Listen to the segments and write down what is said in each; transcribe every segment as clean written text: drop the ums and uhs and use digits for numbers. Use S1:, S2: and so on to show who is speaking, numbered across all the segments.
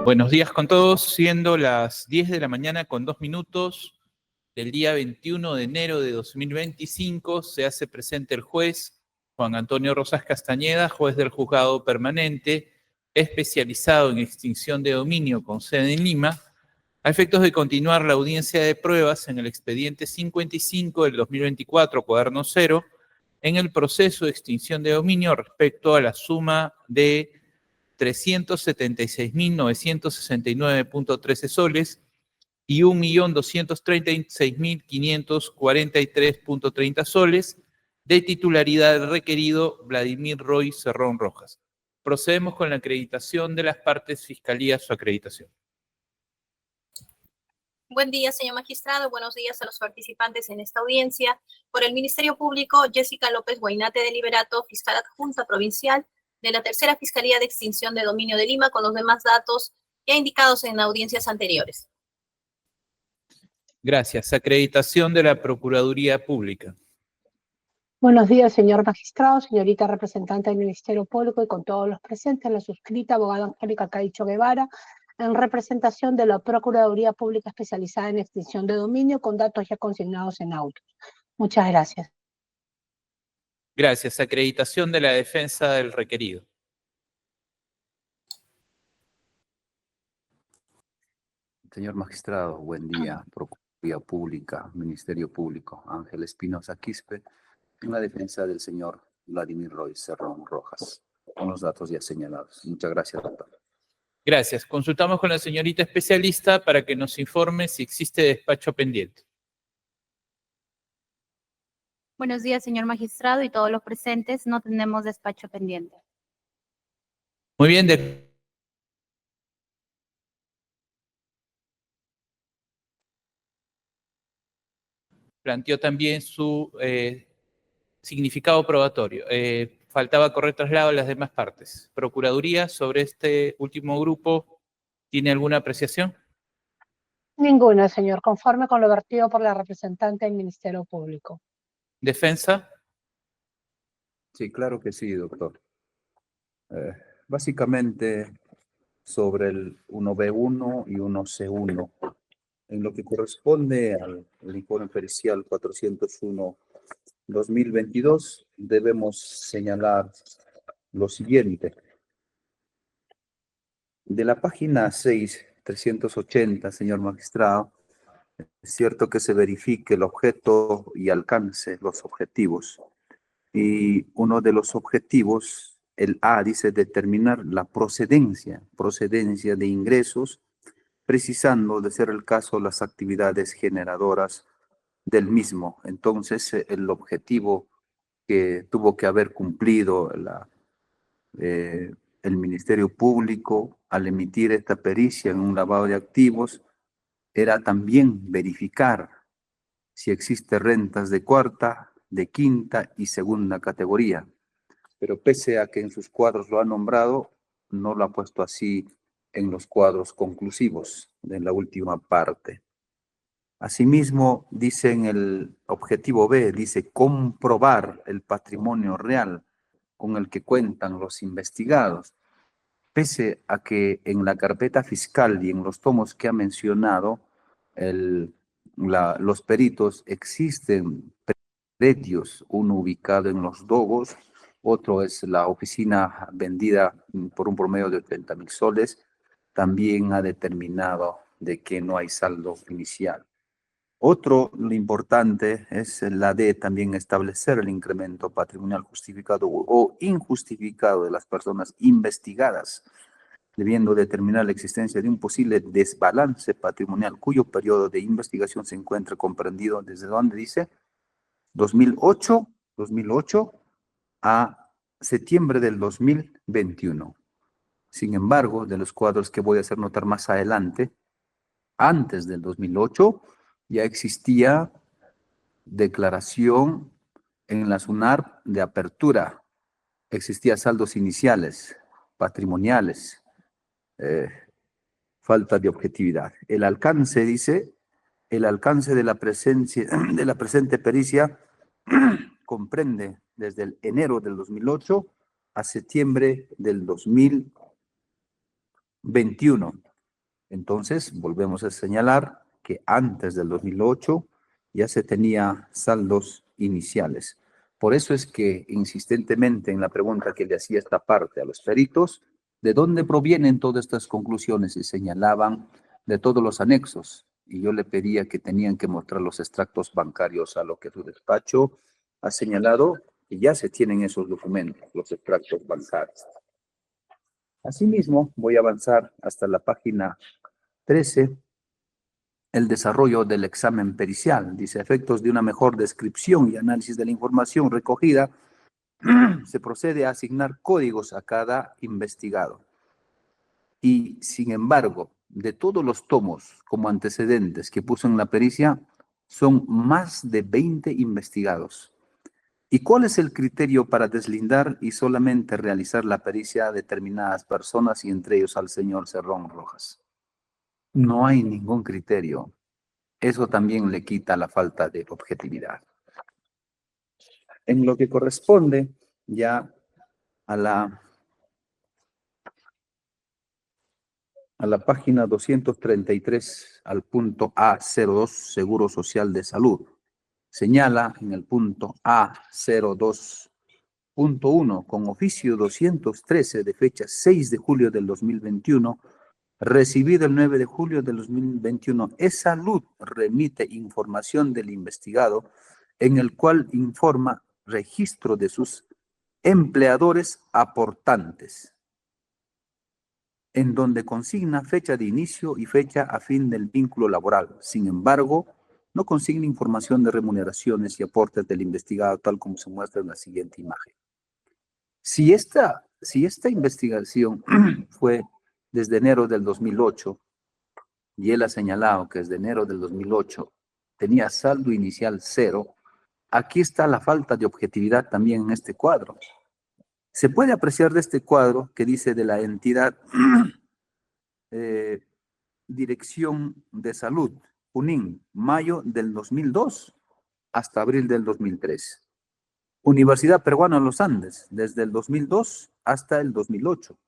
S1: Buenos días con todos, siendo las 10 de la mañana con 2 minutos del día 21 de enero de 2025, se hace presente el juez Juan Antonio Rosas Castañeda, juez del juzgado permanente, especializado en extinción de dominio con sede en Lima, a efectos de continuar la audiencia de pruebas en el expediente 55 del 2024, cuaderno 0, en el proceso de extinción de dominio respecto a la suma de 376.969.13 soles y 1.236.543.30 soles de titularidad del requerido Vladimir Roy Cerrón Rojas. Procedemos con la acreditación de las partes. Fiscalía, su acreditación.
S2: Buen día, señor magistrado. Buenos días a los participantes en esta audiencia. Por el Ministerio Público, Jessica López Guainate de Liberato, fiscal adjunta provincial de la Tercera Fiscalía de Extinción de Dominio de Lima, con los demás datos ya indicados en audiencias anteriores.
S1: Gracias. Acreditación de la Procuraduría Pública.
S3: Buenos días, señor magistrado, señorita representante del Ministerio Público y con todos los presentes, la suscrita abogada Angélica Caicho Guevara, en representación de la Procuraduría Pública especializada en extinción de dominio, con datos ya consignados en autos. Muchas gracias.
S1: Gracias. Acreditación de la defensa del requerido.
S4: Señor magistrado, buen día. Procuraduría Pública, Ministerio Público, Ángel Espinosa Quispe, en la defensa del señor Vladimir Roy Cerrón Rojas, con los datos ya señalados. Muchas gracias, doctor.
S1: Gracias. Consultamos con la señorita especialista para que nos informe si existe despacho pendiente.
S5: Buenos días, señor magistrado y todos los presentes. No tenemos despacho pendiente.
S1: Muy bien. Planteó también su significado probatorio. Faltaba correr traslado a las demás partes. Procuraduría, sobre este último grupo, ¿tiene alguna apreciación?
S3: Ninguna, señor, conforme con lo vertido por la representante del Ministerio Público.
S1: ¿Defensa?
S4: Sí, claro que sí, doctor. Básicamente, sobre el 1B1 y 1C1, en lo que corresponde al informe pericial 401-2022, debemos señalar lo siguiente. De la página 6, 380, señor magistrado, es cierto que se verifique el objeto y alcance los objetivos. Y uno de los objetivos, el A, dice determinar la procedencia de ingresos, precisando, de ser el caso, las actividades generadoras del mismo. Entonces, el objetivo que tuvo que haber cumplido el Ministerio Público al emitir esta pericia en un lavado de activos era también verificar si existe rentas de cuarta, de quinta y segunda categoría. Pero pese a que en sus cuadros lo ha nombrado, no lo ha puesto así en los cuadros conclusivos de la última parte. Asimismo, dice en el objetivo B, dice comprobar el patrimonio real con el que cuentan los investigados. Pese a que en la carpeta fiscal y en los tomos que ha mencionado, los peritos existen predios, uno ubicado en Los Dogos, otro es la oficina vendida por un promedio de 30.000 soles, también ha determinado de que no hay saldo inicial. Otro, lo importante, es la de también establecer el incremento patrimonial justificado o injustificado de las personas investigadas, debiendo determinar la existencia de un posible desbalance patrimonial cuyo periodo de investigación se encuentra comprendido desde donde dice 2008 a septiembre del 2021. Sin embargo, de los cuadros que voy a hacer notar más adelante, antes del 2008 ya existía declaración en la SUNAR de apertura, existía saldos iniciales, patrimoniales, falta de objetividad. El alcance, dice, el alcance de la presente pericia comprende desde el enero del 2008 a septiembre del 2021. Entonces, volvemos a señalar que antes del 2008 ya se tenía saldos iniciales. Por eso es que insistentemente en la pregunta que le hacía esta parte a los peritos, ¿de dónde provienen todas estas conclusiones? Y señalaban de todos los anexos. Y yo le pedía que tenían que mostrar los extractos bancarios, a lo que su despacho ha señalado que ya se tienen esos documentos, los extractos bancarios. Asimismo, voy a avanzar hasta la página 13, el desarrollo del examen pericial. Dice, efectos de una mejor descripción y análisis de la información recogida, se procede a asignar códigos a cada investigado. Y, sin embargo, de todos los tomos como antecedentes que puso en la pericia, son más de 20 investigados. ¿Y cuál es el criterio para deslindar y solamente realizar la pericia a determinadas personas y entre ellos al señor Cerrón Rojas? No hay ningún criterio. Eso también le quita la falta de objetividad. En lo que corresponde ya a la página 233, al punto A02, Seguro Social de Salud. Señala en el punto A02.1, con oficio 213 de fecha 6 de julio del 2021, recibido el 9 de julio del 2021, E-Salud remite información del investigado en el cual informa registro de sus empleadores aportantes, en donde consigna fecha de inicio y fecha a fin del vínculo laboral. Sin embargo, no consigna información de remuneraciones y aportes del investigado, tal como se muestra en la siguiente imagen. Si esta investigación fue desde enero del 2008, y él ha señalado que desde enero del 2008 tenía saldo inicial 0, aquí está la falta de objetividad también en este cuadro. Se puede apreciar de este cuadro que dice de la entidad Dirección de Salud, Junín, mayo del 2002 hasta abril del 2003. Universidad Peruana de los Andes, desde el 2002 hasta el 2008.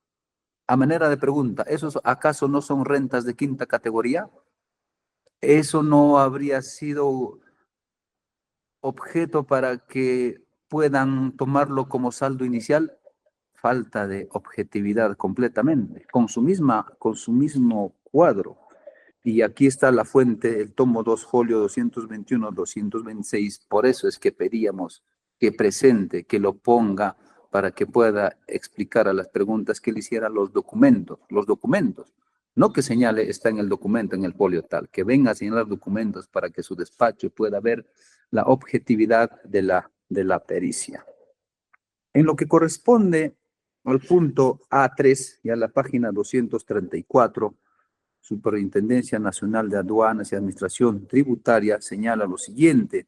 S4: A manera de pregunta, ¿esos acaso no son rentas de quinta categoría? ¿Eso no habría sido objeto para que puedan tomarlo como saldo inicial? Falta de objetividad completamente, con su mismo cuadro. Y aquí está la fuente, el tomo 2, folio 221-226. Por eso es que pedíamos que presente, que lo ponga, para que pueda explicar a las preguntas que le hiciera los documentos. No que señale, está en el documento, en el folio tal, que venga a señalar documentos para que su despacho pueda ver la objetividad de la pericia. En lo que corresponde al punto A3 y a la página 234, Superintendencia Nacional de Aduanas y Administración Tributaria señala lo siguiente: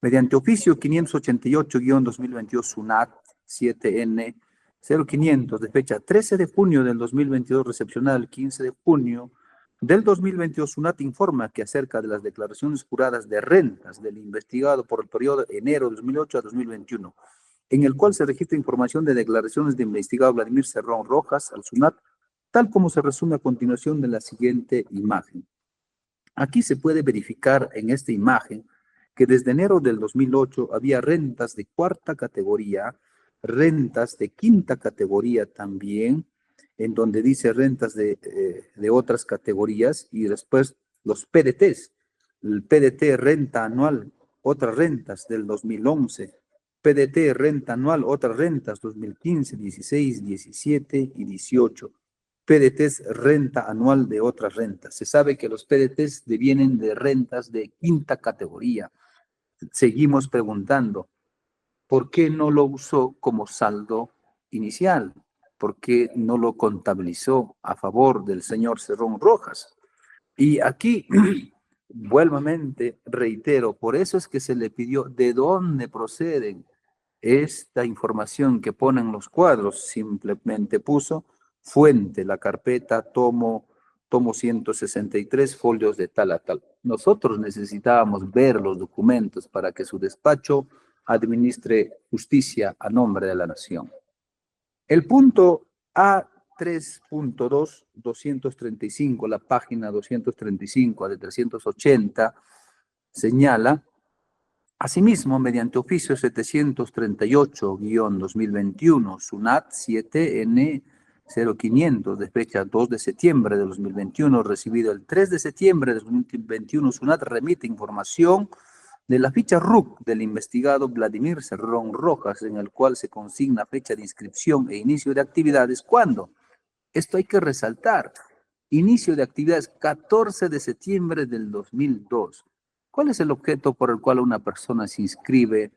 S4: mediante oficio 588-2022 SUNAT 7N 0500 de fecha 13 de junio del 2022, recepcionada el 15 de junio del 2022, SUNAT informa que acerca de las declaraciones juradas de rentas del investigado por el periodo de enero de 2008 a 2021, en el cual se registra información de declaraciones de investigado Vladimir Cerrón Rojas al SUNAT, tal como se resume a continuación de la siguiente imagen. Aquí se puede verificar en esta imagen que desde enero del 2008 había rentas de cuarta categoría, rentas de quinta categoría también, en donde dice rentas de otras categorías, y después los PDTs, el PDT renta anual, otras rentas del 2011, PDT renta anual, otras rentas 2015, 16, 17 y 18. PDTs renta anual de otras rentas. Se sabe que los PDTs devienen de rentas de quinta categoría. Seguimos preguntando, ¿por qué no lo usó como saldo inicial? ¿Por qué no lo contabilizó a favor del señor Cerrón Rojas? Y aquí, vuelvamente, reitero, por eso es que se le pidió de dónde proceden esta información que ponen los cuadros. Simplemente puso fuente, la carpeta, tomo 163, folios de tal a tal. Nosotros necesitábamos ver los documentos para que su despacho administre justicia a nombre de la nación. El punto A3.2, 235, la página 235 de 380, señala, asimismo, mediante oficio 738-2021, SUNAT 7N0500, de fecha 2 de septiembre de 2021, recibido el 3 de septiembre de 2021, SUNAT remite información de la ficha RUC del investigado Vladimir Cerrón Rojas, en el cual se consigna fecha de inscripción e inicio de actividades. ¿Cuándo? Esto hay que resaltar. Inicio de actividades 14 de septiembre del 2002. ¿Cuál es el objeto por el cual una persona se inscribe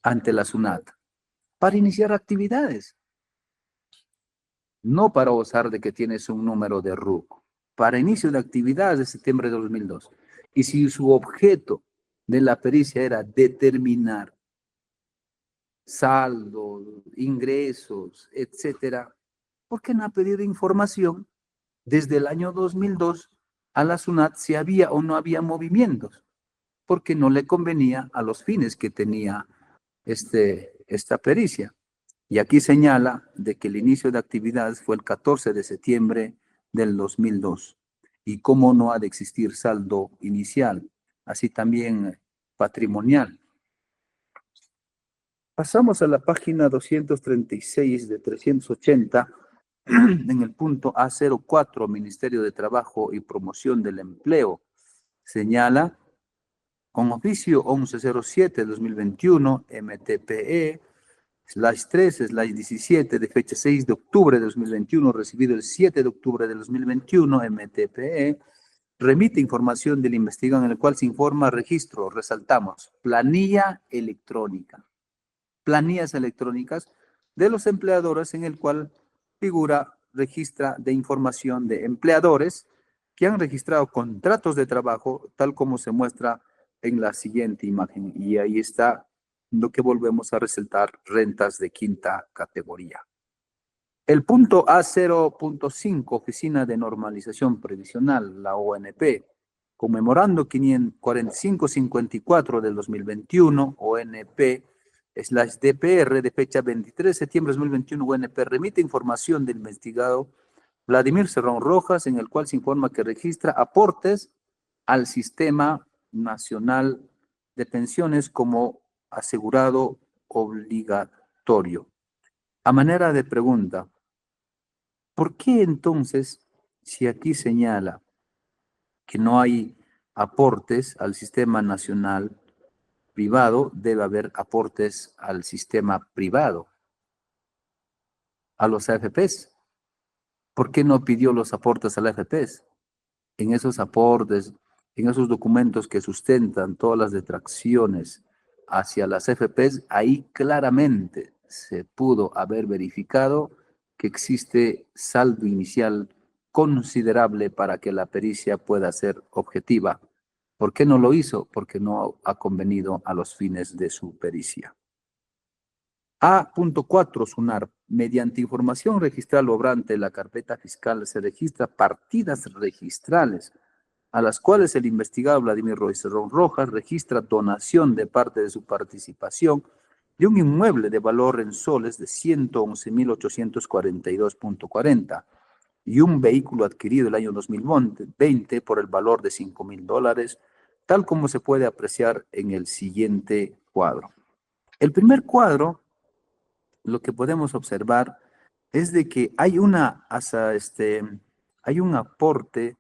S4: ante la SUNAT? Para iniciar actividades. No para gozar de que tienes un número de RUC. Para inicio de actividades de septiembre de 2002. Y si su objeto de la pericia era determinar saldos, ingresos, etcétera, ¿por qué no ha pedido información desde el año 2002 a la SUNAT si había o no había movimientos? Porque no le convenía a los fines que tenía esta pericia. Y aquí señala de que el inicio de actividades fue el 14 de septiembre del 2002. Y cómo no ha de existir saldo inicial, así también patrimonial. Pasamos a la página 236 de 380, en el punto A04, Ministerio de Trabajo y Promoción del Empleo. Señala, con oficio 1107-2021, MTPE, /3/17, de fecha 6 de octubre de 2021, recibido el 7 de octubre de 2021, MTPE, remite información del investigado en el cual se informa registro, resaltamos, planilla electrónica. Planillas electrónicas de los empleadores en el cual figura registra de información de empleadores que han registrado contratos de trabajo, tal como se muestra en la siguiente imagen. Y ahí está lo que volvemos a resaltar, rentas de quinta categoría. El punto A0.5, Oficina de Normalización Previsional, la ONP, conmemorando 4554 del 2021, ONP/DPR, de fecha 23 de septiembre de 2021, ONP remite información del investigado Vladimir Cerrón Rojas, en el cual se informa que registra aportes al Sistema Nacional de Pensiones como asegurado obligatorio. A manera de pregunta, ¿por qué entonces, si aquí señala que no hay aportes al sistema nacional privado, debe haber aportes al sistema privado, a los AFPs? ¿Por qué no pidió los aportes a las AFPs? En esos aportes, en esos documentos que sustentan todas las detracciones hacia las AFPs, ahí claramente se pudo haber verificado que existe saldo inicial considerable para que la pericia pueda ser objetiva. ¿Por qué no lo hizo? Porque no ha convenido a los fines de su pericia. A.4, SUNAR. Mediante información registral obrante, la carpeta fiscal se registra partidas registrales a las cuales el investigado Vladimir Cerrón Rojas registra donación de parte de su participación de un inmueble de valor en soles de 111.842.40 y un vehículo adquirido el año 2020 por el valor de $5.000, tal como se puede apreciar en el siguiente cuadro. El primer cuadro, lo que podemos observar es de que hay un aporte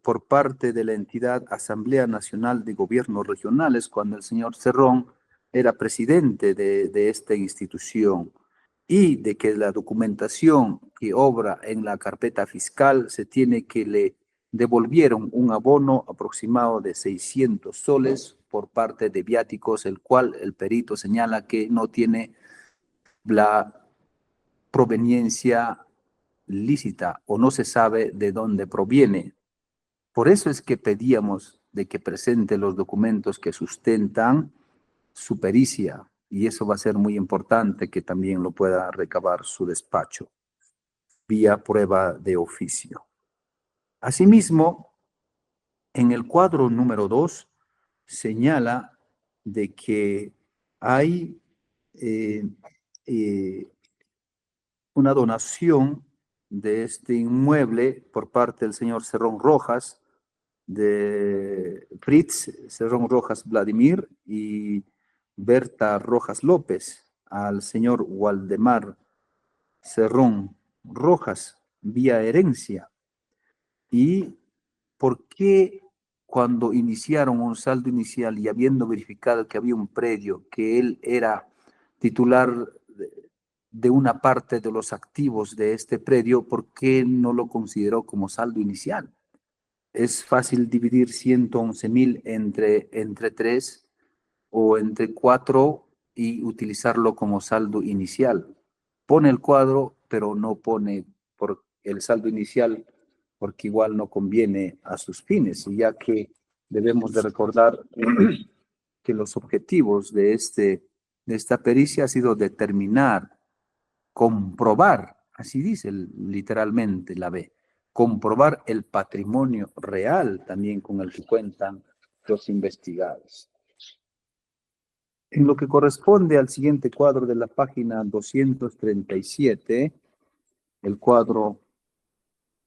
S4: por parte de la entidad Asamblea Nacional de Gobiernos Regionales cuando el señor Cerrón era presidente de esta institución, y de que la documentación que obra en la carpeta fiscal se tiene que le devolvieron un abono aproximado de 600 soles por parte de viáticos, el cual el perito señala que no tiene la proveniencia lícita o no se sabe de dónde proviene. Por eso es que pedíamos de que presente los documentos que sustentan su pericia, y eso va a ser muy importante que también lo pueda recabar su despacho vía prueba de oficio. Asimismo, en el cuadro número 2 señala de que hay una donación de este inmueble por parte del señor Cerrón Rojas, de Fritz Cerrón Rojas Vladimir y Berta Rojas López, al señor Waldemar Cerrón Rojas, vía herencia. ¿Y por qué cuando iniciaron un saldo inicial y habiendo verificado que había un predio, que él era titular de una parte de los activos de este predio, por qué no lo consideró como saldo inicial? Es fácil dividir 111,000 entre 3 o entre 4 y utilizarlo como saldo inicial. Pone el cuadro, pero no pone por el saldo inicial, porque igual no conviene a sus fines, ya que debemos de recordar que los objetivos de esta pericia ha sido determinar, comprobar, así dice literalmente la B, comprobar el patrimonio real también con el que cuentan los investigados. En lo que corresponde al siguiente cuadro de la página 237, el cuadro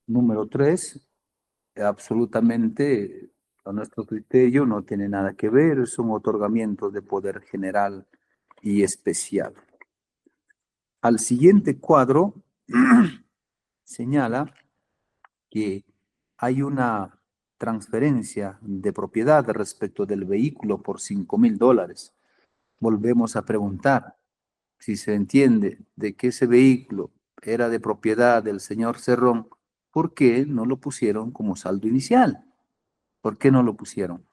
S4: número 3, absolutamente a nuestro criterio no tiene nada que ver, son otorgamientos de poder general y especial. Al siguiente cuadro señala que hay una transferencia de propiedad respecto del vehículo por $5,000. Volvemos a preguntar si se entiende de que ese vehículo era de propiedad del señor Cerrón, ¿por qué no lo pusieron como saldo inicial? ¿Por qué no lo pusieron?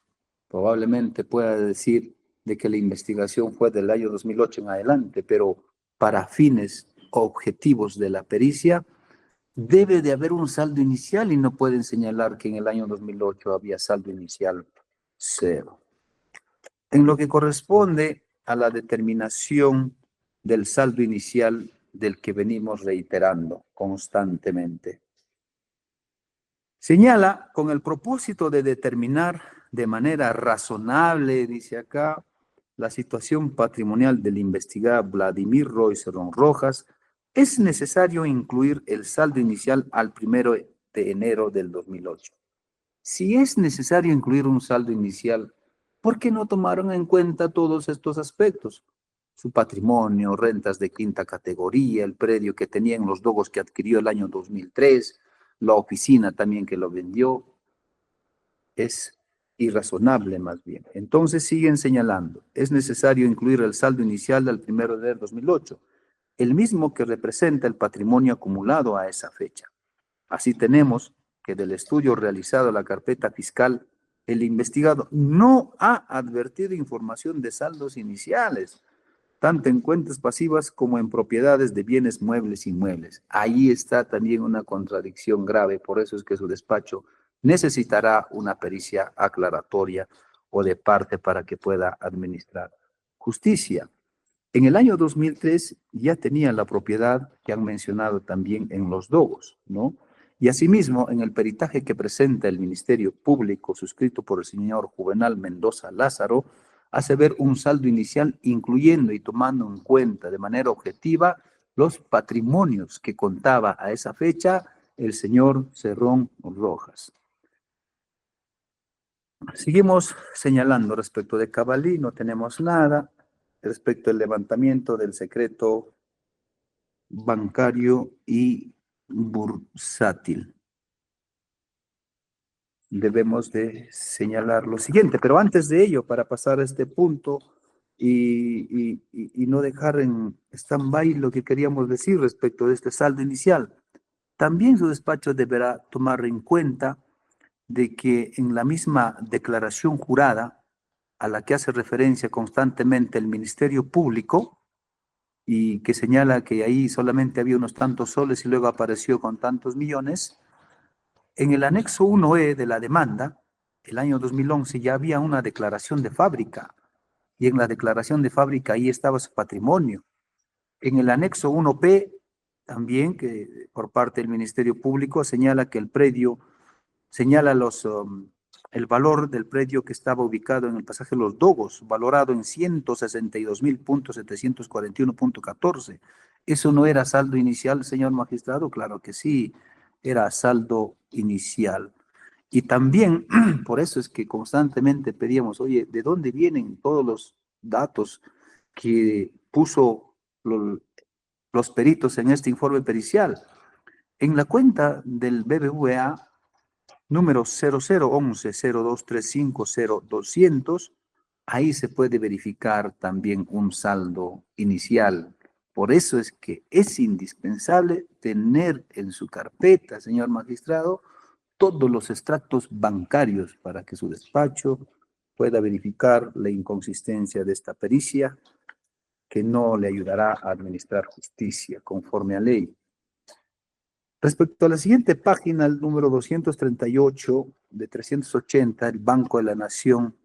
S4: Probablemente pueda decir de que la investigación fue del año 2008 en adelante, pero para fines objetivos de la pericia, debe de haber un saldo inicial y no pueden señalar que en el año 2008 había saldo inicial 0. En lo que corresponde a la determinación del saldo inicial del que venimos reiterando constantemente, señala con el propósito de determinar de manera razonable, dice acá, la situación patrimonial del investigado Vladimir Roy Cerrón Rojas, es necesario incluir el saldo inicial al 1 de enero del 2008. Si es necesario incluir un saldo inicial, ¿por qué no tomaron en cuenta todos estos aspectos? Su patrimonio, rentas de quinta categoría, el predio que tenía en Los Dogos que adquirió el año 2003, la oficina también que lo vendió. Es irrazonable más bien. Entonces siguen señalando, es necesario incluir el saldo inicial del 1 de enero del 2008, el mismo que representa el patrimonio acumulado a esa fecha. Así tenemos que del estudio realizado en la carpeta fiscal, el investigado no ha advertido información de saldos iniciales, tanto en cuentas pasivas como en propiedades de bienes muebles e inmuebles. Ahí está también una contradicción grave, por eso es que su despacho necesitará una pericia aclaratoria o de parte para que pueda administrar justicia. En el año 2003 ya tenía la propiedad que han mencionado también en Los Dogos, ¿no? Y asimismo, en el peritaje que presenta el Ministerio Público, suscrito por el señor Juvenal Mendoza Lázaro, hace ver un saldo inicial incluyendo y tomando en cuenta de manera objetiva los patrimonios que contaba a esa fecha el señor Cerrón Rojas. Seguimos señalando respecto de Cavalí, no tenemos nada. Respecto al levantamiento del secreto bancario y bursátil, debemos de señalar lo siguiente, pero antes de ello, para pasar a este punto y no dejar en stand-by lo que queríamos decir respecto de este saldo inicial, también su despacho deberá tomar en cuenta de que en la misma declaración jurada a la que hace referencia constantemente el Ministerio Público y que señala que ahí solamente había unos tantos soles y luego apareció con tantos millones, en el anexo 1E de la demanda, el año 2011 ya había una declaración de fábrica y en la declaración de fábrica ahí estaba su patrimonio. En el anexo 1P también, que por parte del Ministerio Público señala que el predio, señala el valor del predio que estaba ubicado en el pasaje Los Dogos, valorado en 162,741,14. ¿Eso no era saldo inicial, señor magistrado? Claro que sí, era saldo inicial. Y también, por eso es que constantemente pedíamos, oye, ¿de dónde vienen todos los datos que puso los peritos en este informe pericial? En la cuenta del BBVA, número 0011-0235-0200, ahí se puede verificar también un saldo inicial. Por eso es que es indispensable tener en su carpeta, señor magistrado, todos los extractos bancarios para que su despacho pueda verificar la inconsistencia de esta pericia que no le ayudará a administrar justicia conforme a ley. Respecto a la siguiente página, el número 238 de 380, el Banco de la Nación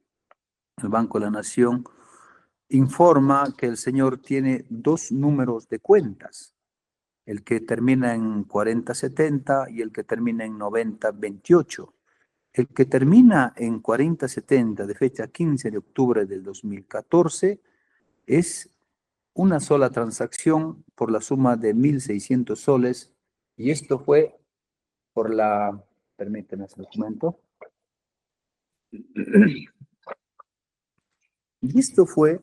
S4: informa que el señor tiene dos números de cuentas, el que termina en 4070 y el que termina en 9028. El que termina en 4070 de fecha 15 de octubre del 2014 es una sola transacción por la suma de 1.600 soles y esto fue por la, permíteme ese documento, y esto fue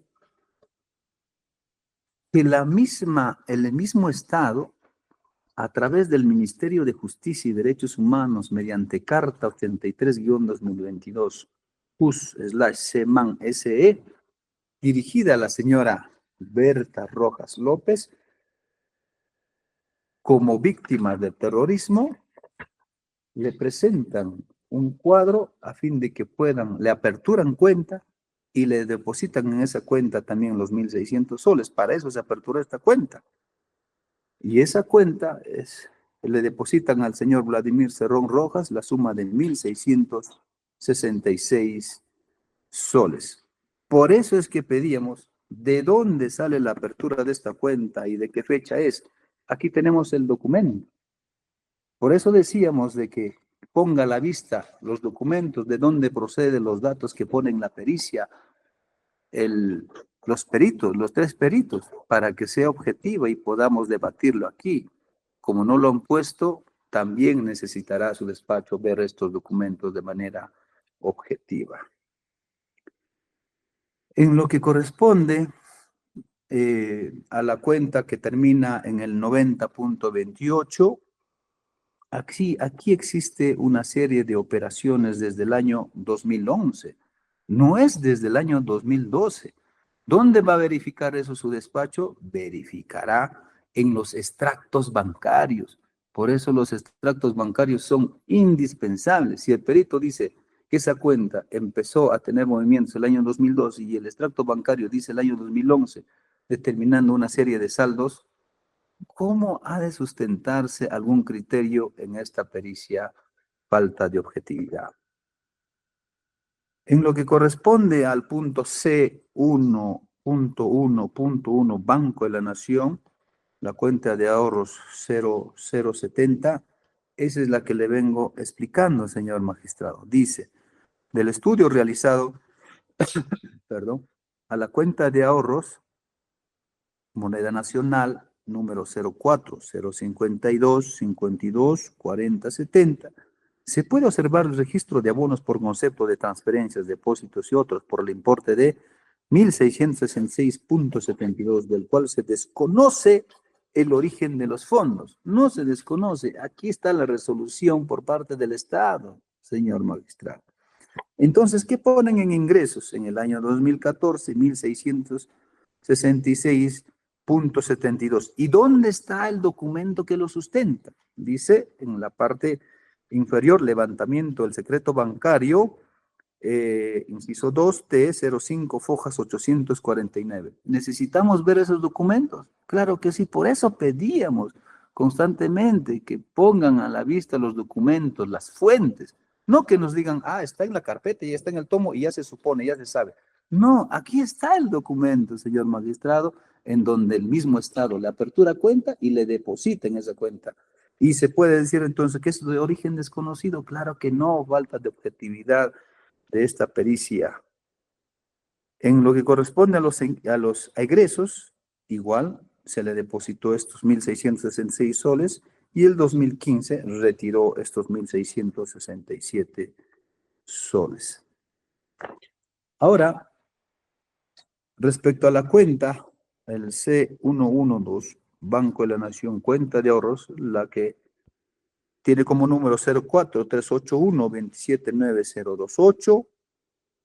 S4: que el mismo Estado, a través del Ministerio de Justicia y Derechos Humanos, mediante Carta 83-2022, JUS/CEMAN-SE, dirigida a la señora Berta Rojas López, como víctima del terrorismo, le presentan un cuadro a fin de que le aperturan cuenta y le depositan en esa cuenta también los 1.600 soles. Para eso se aperturó esta cuenta. Y esa cuenta le depositan al señor Vladimir Cerrón Rojas la suma de 1.666 soles. Por eso es que pedíamos de dónde sale la apertura de esta cuenta y de qué fecha es. Aquí tenemos el documento. Por eso decíamos de que ponga a la vista los documentos, de dónde proceden los datos que ponen la pericia, los peritos, los tres peritos, para que sea objetiva y podamos debatirlo aquí. Como no lo han puesto, también necesitará su despacho ver estos documentos de manera objetiva. En lo que corresponde a la cuenta que termina en el 90.28, aquí existe una serie de operaciones desde el año 2011. No es desde el año 2012. ¿Dónde va a verificar eso su despacho? Verificará en los extractos bancarios. Por eso los extractos bancarios son indispensables. Si el perito dice que esa cuenta empezó a tener movimientos el año 2012 y el extracto bancario dice el año 2011, determinando una serie de saldos, ¿cómo ha de sustentarse algún criterio en esta pericia falta de objetividad? En lo que corresponde al punto C1.1.1 Banco de la Nación, la cuenta de ahorros 0070, esa es la que le vengo explicando, señor magistrado. Dice, del estudio realizado, perdón, a la cuenta de ahorros, moneda nacional, número 04-052-52-40-70, se puede observar el registro de abonos por concepto de transferencias, depósitos y otros por el importe de 1.666.72, del cual se desconoce el origen de los fondos. No se desconoce. Aquí está la resolución por parte del Estado, señor magistrado. Entonces, ¿qué ponen en ingresos? En el año 2014, 1.666.72. ¿Y dónde está el documento que lo sustenta? Dice en la parte inferior, levantamiento del secreto bancario, inciso 2T 05 fojas 849. ¿Necesitamos ver esos documentos? Claro que sí, por eso pedíamos constantemente que pongan a la vista los documentos, las fuentes, no que nos digan, está en la carpeta y está en el tomo y ya se supone, ya se sabe. No, aquí está el documento, señor magistrado, en donde el mismo Estado le apertura cuenta y le deposita en esa cuenta. Y se puede decir entonces que es de origen desconocido. Claro que no, falta de objetividad de esta pericia. En lo que corresponde a los egresos, igual se le depositó estos 1.666 soles y el 2015 retiró estos 1.667 soles. Ahora, respecto a la cuenta, el C112, Banco de la Nación, cuenta de ahorros, la que tiene como número 04-381-279-028.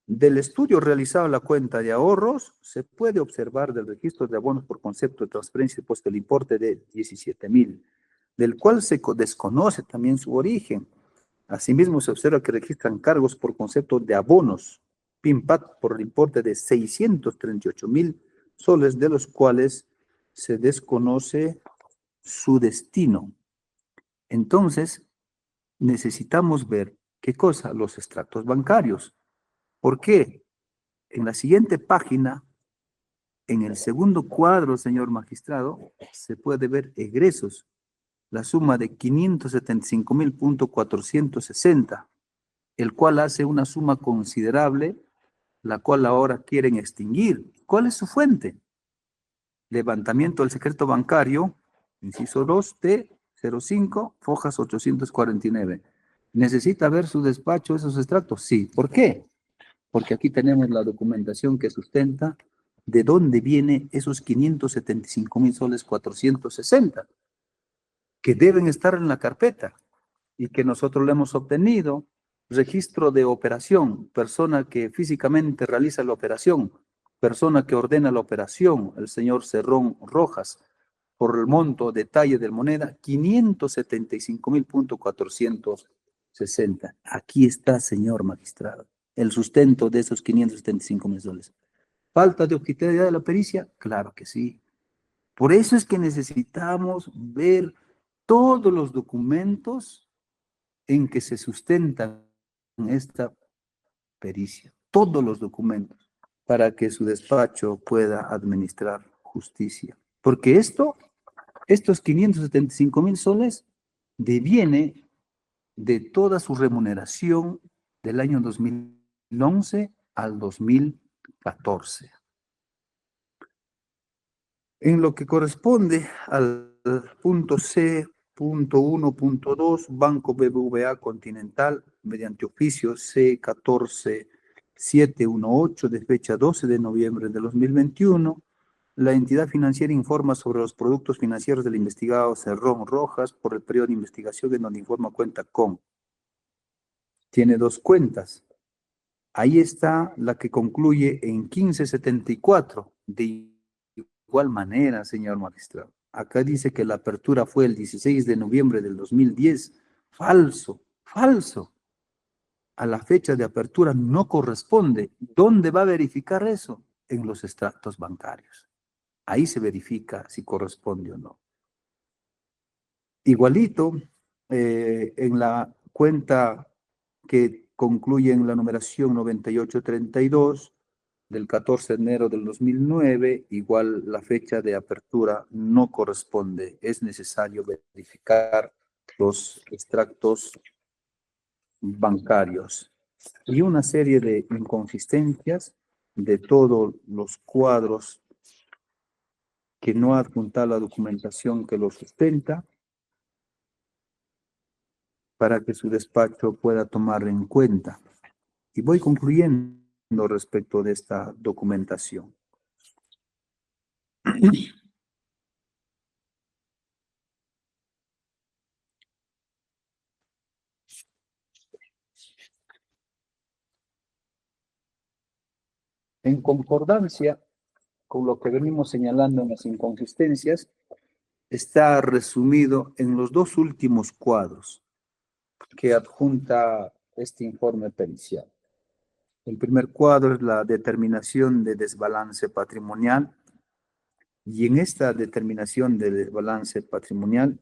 S4: Del estudio realizado en la cuenta de ahorros, se puede observar del registro de abonos por concepto de transferencia puesto el importe de 17.000, del cual se desconoce también su origen. Asimismo, se observa que registran cargos por concepto de abonos, PIMPAT, por el importe de 638.000 soles, de los cuales se desconoce su destino. Entonces, necesitamos ver qué cosa, los extractos bancarios. ¿Por qué? En la siguiente página, en el segundo cuadro, señor magistrado, se puede ver egresos, la suma de 575.460, el cual hace una suma considerable, la cual ahora quieren extinguir. ¿Cuál es su fuente? Levantamiento del secreto bancario, inciso 2, T05, fojas 849. ¿Necesita ver su despacho esos extractos? Sí. ¿Por qué? Porque aquí tenemos la documentación que sustenta de dónde viene esos 575.000 soles 460, que deben estar en la carpeta y que nosotros le hemos obtenido. Registro de operación, persona que físicamente realiza la operación, persona que ordena la operación, el señor Cerrón Rojas, por el monto, detalle de moneda, 575.460. Aquí está, señor magistrado, el sustento de esos 575.000 soles. ¿Falta de objetividad de la pericia? Claro que sí. Por eso es que necesitamos ver todos los documentos en que se sustentan esta pericia, todos los documentos, para que su despacho pueda administrar justicia. Porque estos 575.000 soles deviene de toda su remuneración del año 2011 al 2014. En lo que corresponde al punto C.1.2, Banco BBVA Continental, mediante oficio C14718 de fecha 12 de noviembre de 2021, la entidad financiera informa sobre los productos financieros del investigado Cerrón Rojas por el periodo de investigación en donde informa cuenta con. Tiene dos cuentas. Ahí está la que concluye en 1574. De igual manera, señor magistrado, acá dice que la apertura fue el 16 de noviembre del 2010. Falso, falso. A la fecha de apertura no corresponde. ¿Dónde va a verificar eso? En los extractos bancarios. Ahí se verifica si corresponde o no. Igualito, en la cuenta que concluye en la numeración 9832 del 14 de enero del 2009, igual la fecha de apertura no corresponde. Es necesario verificar los extractos bancarios y una serie de inconsistencias de todos los cuadros que no adjunta la documentación que lo sustenta, para que su despacho pueda tomar en cuenta. Y voy concluyendo respecto de esta documentación. En concordancia con lo que venimos señalando en las inconsistencias, está resumido en los dos últimos cuadros que adjunta este informe pericial. El primer cuadro es la determinación de desbalance patrimonial, y en esta determinación de desbalance patrimonial,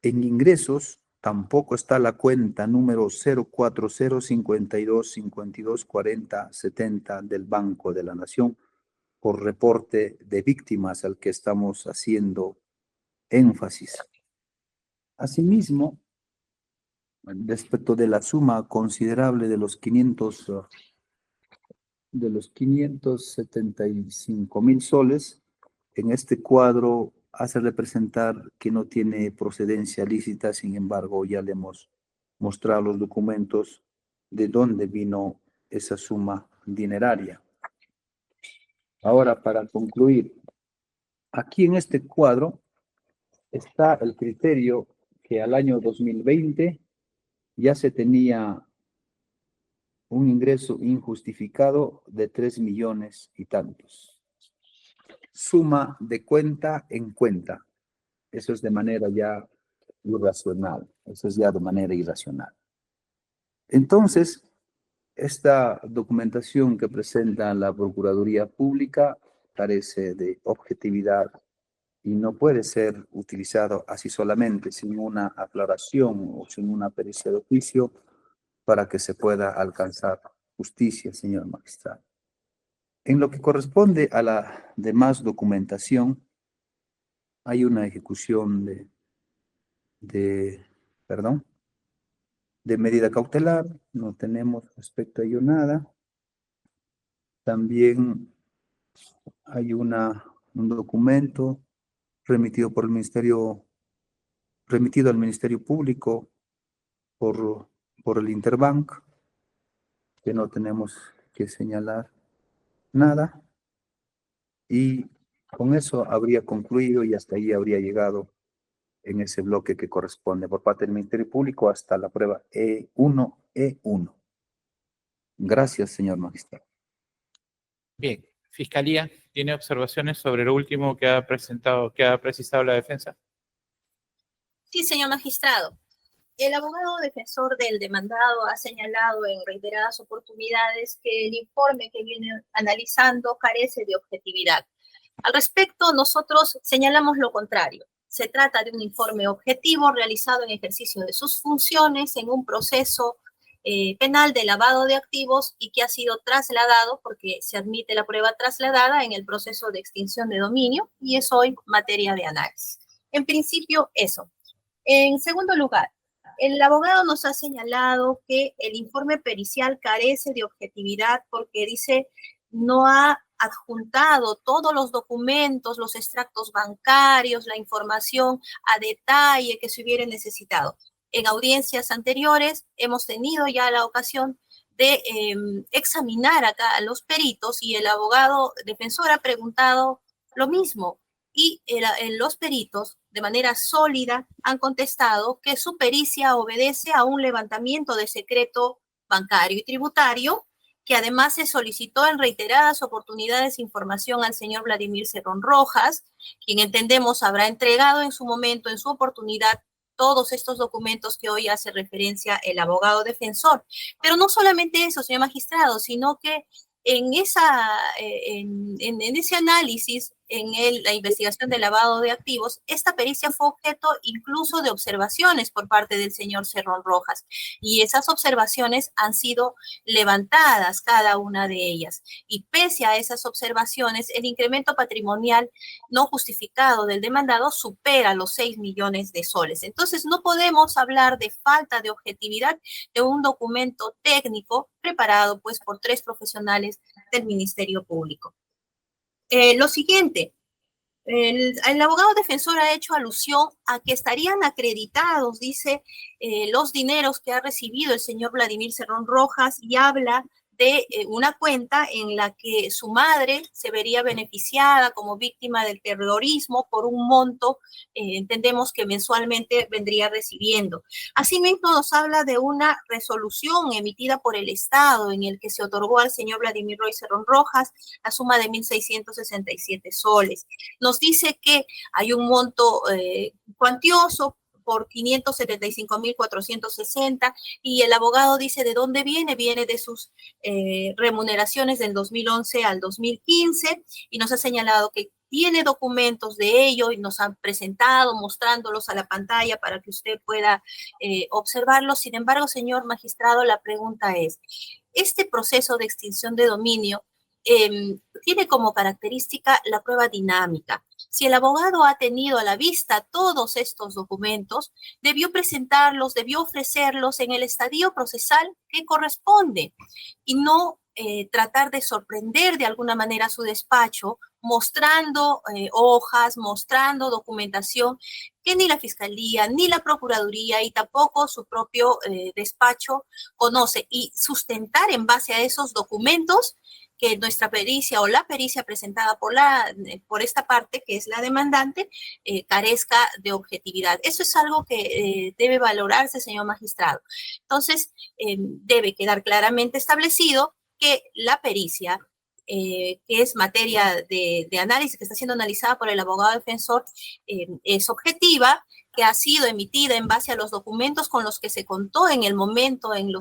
S4: en ingresos tampoco está la cuenta número 04052524070 del Banco de la Nación por reporte de víctimas al que estamos haciendo énfasis. Asimismo, respecto de la suma considerable de los 575.000 soles, en este cuadro hace representar que no tiene procedencia lícita, sin embargo, ya le hemos mostrado los documentos de dónde vino esa suma dineraria. Ahora, para concluir, aquí en este cuadro está el criterio que al año 2020 ya se tenía un ingreso injustificado de 3 millones y tantos. Suma de cuenta en cuenta. Eso es de manera ya irracional. Eso es ya de manera irracional. Entonces, esta documentación que presenta la Procuraduría Pública carece de objetividad y no puede ser utilizado así solamente, sin una aclaración o sin una pericia de oficio para que se pueda alcanzar justicia, señor magistrado. En lo que corresponde a la demás documentación, hay una ejecución de medida cautelar, no tenemos respecto a ello nada. También hay un documento remitido al Ministerio Público por el Interbank, que no tenemos que señalar nada. Y con eso habría concluido y hasta ahí habría llegado en ese bloque que corresponde por parte del Ministerio Público hasta la prueba E1. Gracias, señor magistrado.
S1: Bien, Fiscalía, ¿tiene observaciones sobre lo último que ha precisado la defensa?
S2: Sí, señor magistrado. El abogado defensor del demandado ha señalado en reiteradas oportunidades que el informe que viene analizando carece de objetividad. Al respecto, nosotros señalamos lo contrario. Se trata de un informe objetivo realizado en ejercicio de sus funciones en un proceso penal de lavado de activos y que ha sido trasladado, porque se admite la prueba trasladada en el proceso de extinción de dominio y es hoy materia de análisis. En principio, eso. En segundo lugar, el abogado nos ha señalado que el informe pericial carece de objetividad porque dice no ha adjuntado todos los documentos, los extractos bancarios, la información a detalle que se hubiera necesitado. En audiencias anteriores hemos tenido ya la ocasión de examinar acá a los peritos y el abogado defensor ha preguntado lo mismo. Y los peritos, de manera sólida, han contestado que su pericia obedece a un levantamiento de secreto bancario y tributario, que además se solicitó en reiteradas oportunidades información al señor Vladimir Cerrón Rojas, quien entendemos habrá entregado en su momento, en su oportunidad, todos estos documentos que hoy hace referencia el abogado defensor. Pero no solamente eso, señor magistrado, sino que en ese análisis, la investigación de lavado de activos, esta pericia fue objeto incluso de observaciones por parte del señor Cerrón Rojas. Y esas observaciones han sido levantadas, cada una de ellas. Y pese a esas observaciones, el incremento patrimonial no justificado del demandado supera los 6 millones de soles. Entonces, no podemos hablar de falta de objetividad de un documento técnico preparado pues por 3 profesionales del Ministerio Público. Lo siguiente, el abogado defensor ha hecho alusión a que estarían acreditados, dice, los dineros que ha recibido el señor Vladimir Cerrón Rojas y habla de una cuenta en la que su madre se vería beneficiada como víctima del terrorismo por un monto, entendemos que mensualmente vendría recibiendo. Asimismo, nos habla de una resolución emitida por el Estado en el que se otorgó al señor Vladimir Roy Cerrón Rojas la suma de 1.667 soles. Nos dice que hay un monto cuantioso por 575.460 y el abogado dice de dónde viene, viene de sus remuneraciones del 2011 al 2015 y nos ha señalado que tiene documentos de ello y nos han presentado mostrándolos a la pantalla para que usted pueda observarlos. Sin embargo, señor magistrado, la pregunta es, este proceso de extinción de dominio tiene como característica la prueba dinámica. Si el abogado ha tenido a la vista todos estos documentos, debió presentarlos, debió ofrecerlos en el estadio procesal que corresponde y no tratar de sorprender de alguna manera a su despacho mostrando hojas, mostrando documentación que ni la Fiscalía, ni la Procuraduría y tampoco su propio despacho conoce, y sustentar en base a esos documentos que nuestra pericia o la pericia presentada por esta parte, que es la demandante, carezca de objetividad. Eso es algo que debe valorarse, señor magistrado. Entonces, debe quedar claramente establecido que la pericia, que es materia de análisis, que está siendo analizada por el abogado defensor, es objetiva, que ha sido emitida en base a los documentos con los que se contó en el momento en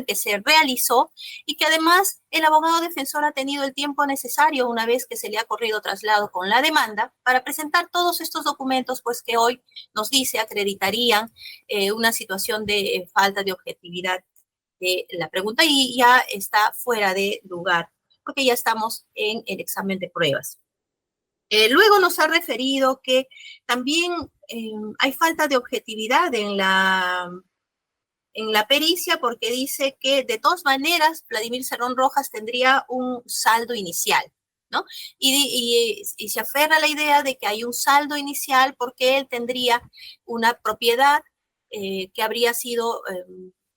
S2: que se realizó, y que además el abogado defensor ha tenido el tiempo necesario, una vez que se le ha corrido traslado con la demanda, para presentar todos estos documentos, pues que hoy nos dice acreditarían una situación de falta de objetividad de la pregunta, y ya está fuera de lugar, porque ya estamos en el examen de pruebas. Luego nos ha referido que también hay falta de objetividad en la pericia, porque dice que de todas maneras Vladimir Cerrón Rojas tendría un saldo inicial, ¿no? Y se aferra a la idea de que hay un saldo inicial porque él tendría una propiedad que habría sido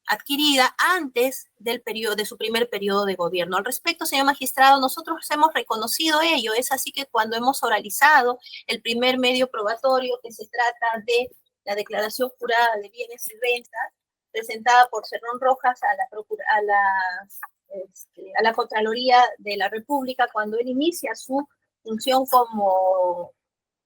S2: adquirida antes de su primer periodo de gobierno. Al respecto, señor magistrado, nosotros hemos reconocido ello. Es así que cuando hemos oralizado el primer medio probatorio, que se trata de la declaración jurada de bienes y rentas, presentada por Cerrón Rojas a la Contraloría de la República, cuando él inicia su función como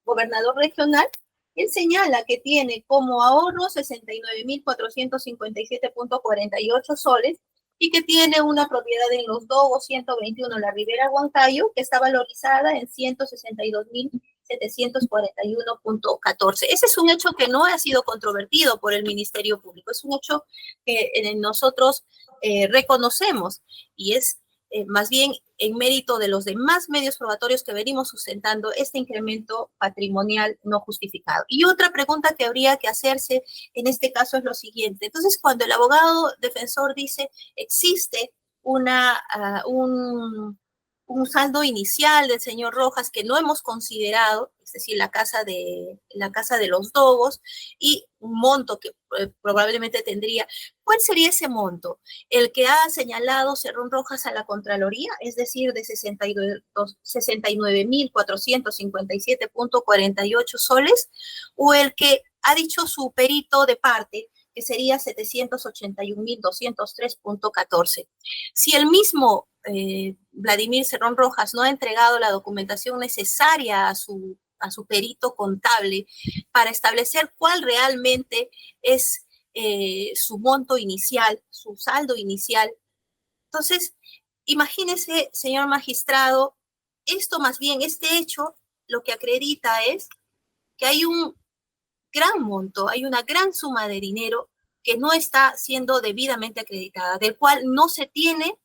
S2: gobernador regional, él señala que tiene como ahorro 69.457.48 soles y que tiene una propiedad en Los Dogos 121, la Ribera Huancayo, que está valorizada en 162.741.14. Ese es un hecho que no ha sido controvertido por el Ministerio Público, es un hecho que nosotros reconocemos, y es más bien en mérito de los demás medios probatorios que venimos sustentando este incremento patrimonial no justificado. Y otra pregunta que habría que hacerse en este caso es lo siguiente. Entonces, cuando el abogado defensor dice existe un saldo inicial del señor Rojas que no hemos considerado, es decir, la casa de Los Dogos, y un monto que probablemente tendría, ¿cuál sería ese monto? El que ha señalado Cerrón Rojas a la Contraloría, es decir, de 69.457.48 soles, o el que ha dicho su perito de parte, que sería 781.203.14. Si el mismo Vladimir Cerrón Rojas no ha entregado la documentación necesaria a su perito contable para establecer cuál realmente es su monto inicial, su saldo inicial, entonces, imagínese, señor magistrado, esto más bien, este hecho, lo que acredita es que hay un gran monto, hay una gran suma de dinero que no está siendo debidamente acreditada, del cual no se tiene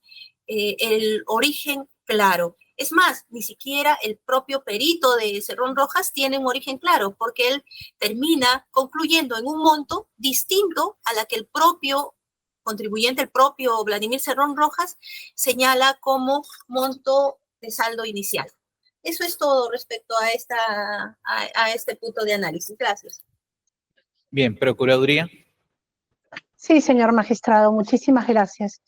S2: el origen claro. Es más, ni siquiera el propio perito de Cerrón Rojas tiene un origen claro, porque él termina concluyendo en un monto distinto a la que el propio contribuyente, el propio Vladimir Cerrón Rojas, señala como monto de saldo inicial. Eso es todo respecto a este punto de análisis. Gracias.
S1: Bien, Procuraduría.
S3: Sí, señor magistrado, muchísimas gracias.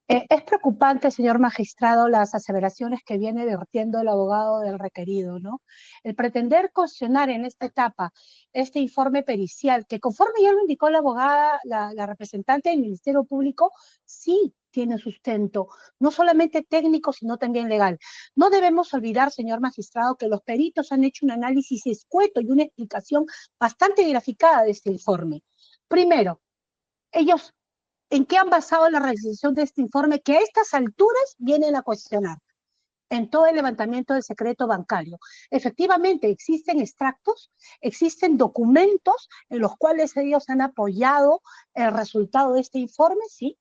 S3: Es preocupante, señor magistrado, las aseveraciones que viene vertiendo el abogado del requerido, ¿no? El pretender cuestionar en esta etapa este informe pericial, que conforme ya lo indicó la abogada, la representante del Ministerio Público, sí tiene sustento, no solamente técnico, sino también legal. No debemos olvidar, señor magistrado, que los peritos han hecho un análisis escueto y una explicación bastante graficada de este informe. Primero, ellos, ¿en qué han basado la realización de este informe que a estas alturas vienen a cuestionar? En todo el levantamiento del secreto bancario. Efectivamente, existen extractos, existen documentos en los cuales ellos han apoyado el resultado de este informe, sí.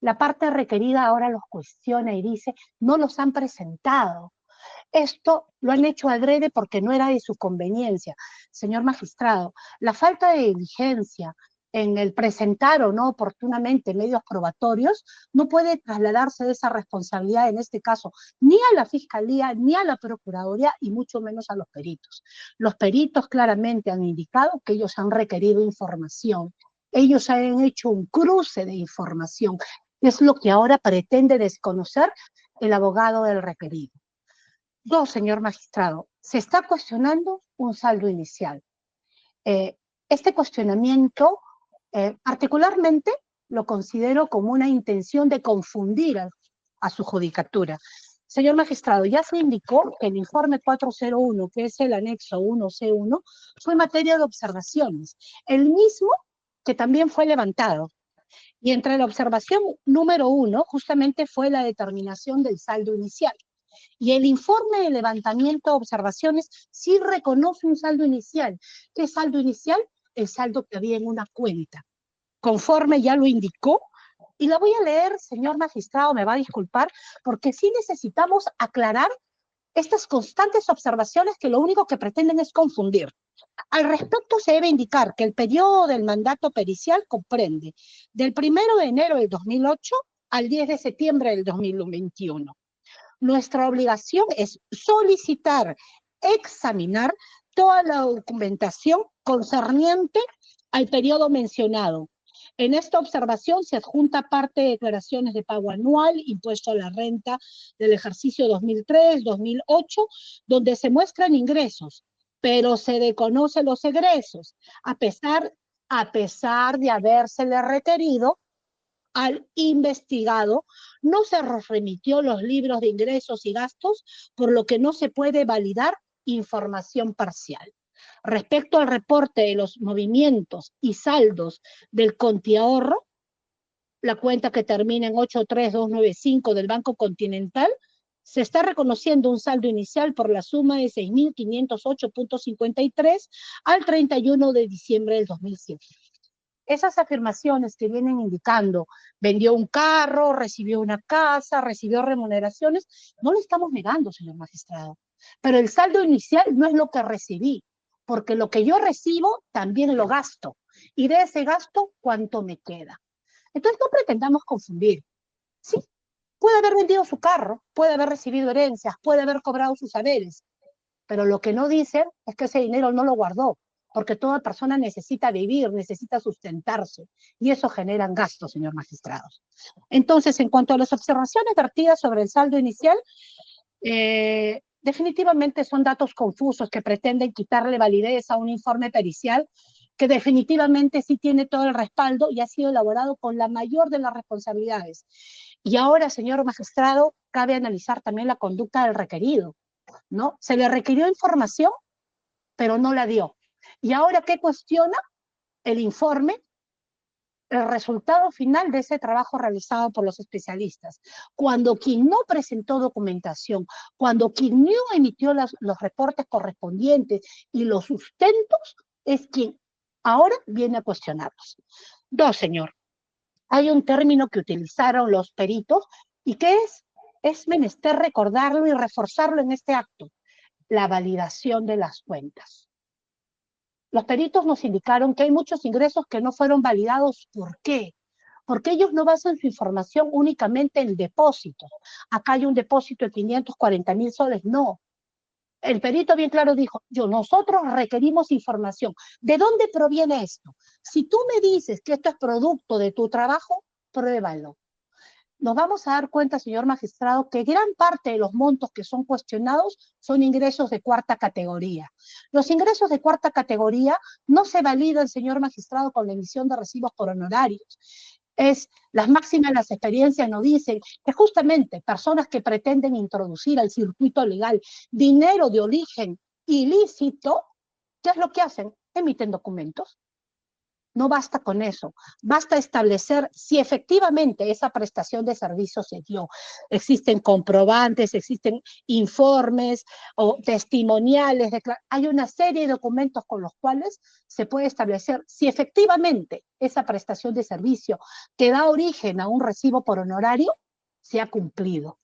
S3: La parte requerida ahora los cuestiona y dice, no los han presentado. Esto lo han hecho adrede porque no era de su conveniencia. Señor magistrado, la falta de diligencia, en el presentar o no oportunamente medios probatorios, no puede trasladarse esa responsabilidad, en este caso, ni a la Fiscalía, ni a la Procuraduría, y mucho menos a los peritos. Los peritos claramente han indicado que ellos han requerido información, ellos han hecho un cruce de información, que es lo que ahora pretende desconocer el abogado del requerido. Dos, señor magistrado, se está cuestionando un saldo inicial. Este cuestionamiento particularmente lo considero como una intención de confundir a su judicatura. Señor magistrado, ya se indicó que el informe 401, que es el anexo 1C1, fue materia de observaciones, el mismo que también fue levantado. Y entre la observación número 1, justamente fue la determinación del saldo inicial. Y el informe de levantamiento de observaciones sí reconoce un saldo inicial. ¿Qué saldo inicial? El saldo que había en una cuenta, conforme ya lo indicó, y la voy a leer, señor magistrado, me va a disculpar, porque sí necesitamos aclarar estas constantes observaciones que lo único que pretenden es confundir. Al respecto se debe indicar que el periodo del mandato pericial comprende del 1 de enero del 2008 al 10 de septiembre del 2021. Nuestra obligación es solicitar, examinar toda la documentación concerniente al periodo mencionado. En esta observación se adjunta parte de declaraciones de pago anual, impuesto a la renta del ejercicio 2003, 2008, donde se muestran ingresos, pero se desconocen los egresos, a pesar de habérsele requerido al investigado, no se remitió los libros de ingresos y gastos, por lo que no se puede validar información parcial. Respecto al reporte de los movimientos y saldos del Contiahorro, la cuenta que termina en 83295 del Banco Continental, se está reconociendo un saldo inicial por la suma de 6.508.53 al 31 de diciembre del 2007. Esas afirmaciones que vienen indicando, vendió un carro, recibió una casa, recibió remuneraciones, no lo estamos negando, señor magistrado. Pero el saldo inicial no es lo que recibí, porque lo que yo recibo también lo gasto. Y de ese gasto, ¿cuánto me queda? Entonces no pretendamos confundir. Sí, puede haber vendido su carro, puede haber recibido herencias, puede haber cobrado sus haberes, pero lo que no dicen es que ese dinero no lo guardó, porque toda persona necesita vivir, necesita sustentarse, y eso generan gastos, señor magistrado. Entonces, en cuanto a las observaciones vertidas sobre el saldo inicial, definitivamente son datos confusos que pretenden quitarle validez a un informe pericial que definitivamente sí tiene todo el respaldo y ha sido elaborado con la mayor de las responsabilidades. Y ahora, señor magistrado, cabe analizar también la conducta del requerido, ¿no? Se le requirió información, pero no la dio. Y ahora, ¿qué cuestiona? El informe, el resultado final de ese trabajo realizado por los especialistas. Cuando quien no presentó documentación, cuando quien no emitió los reportes correspondientes y los sustentos, es quien ahora viene a cuestionarlos. Dos, señor. Hay un término que utilizaron los peritos y que es menester recordarlo y reforzarlo en este acto: la validación de las cuentas. Los peritos nos indicaron que hay muchos ingresos que no fueron validados. ¿Por qué? Porque ellos no basan su información únicamente en depósitos. Acá hay un depósito de 540.000 soles. No. El perito bien claro dijo, nosotros requerimos información. ¿De dónde proviene esto? Si tú me dices que esto es producto de tu trabajo, pruébalo. Nos vamos a dar cuenta, señor magistrado, que gran parte de los montos que son cuestionados son ingresos de cuarta categoría. Los ingresos de cuarta categoría no se validan, señor magistrado, con la emisión de recibos por honorarios. Las máximas de las experiencias nos dicen que justamente personas que pretenden introducir al circuito legal dinero de origen ilícito, ¿qué es lo que hacen? Emiten documentos. No basta con eso, basta establecer si efectivamente esa prestación de servicio se dio. Existen comprobantes, existen informes o testimoniales, hay una serie de documentos con los cuales se puede establecer si efectivamente esa prestación de servicio que da origen a un recibo por honorario se ha cumplido.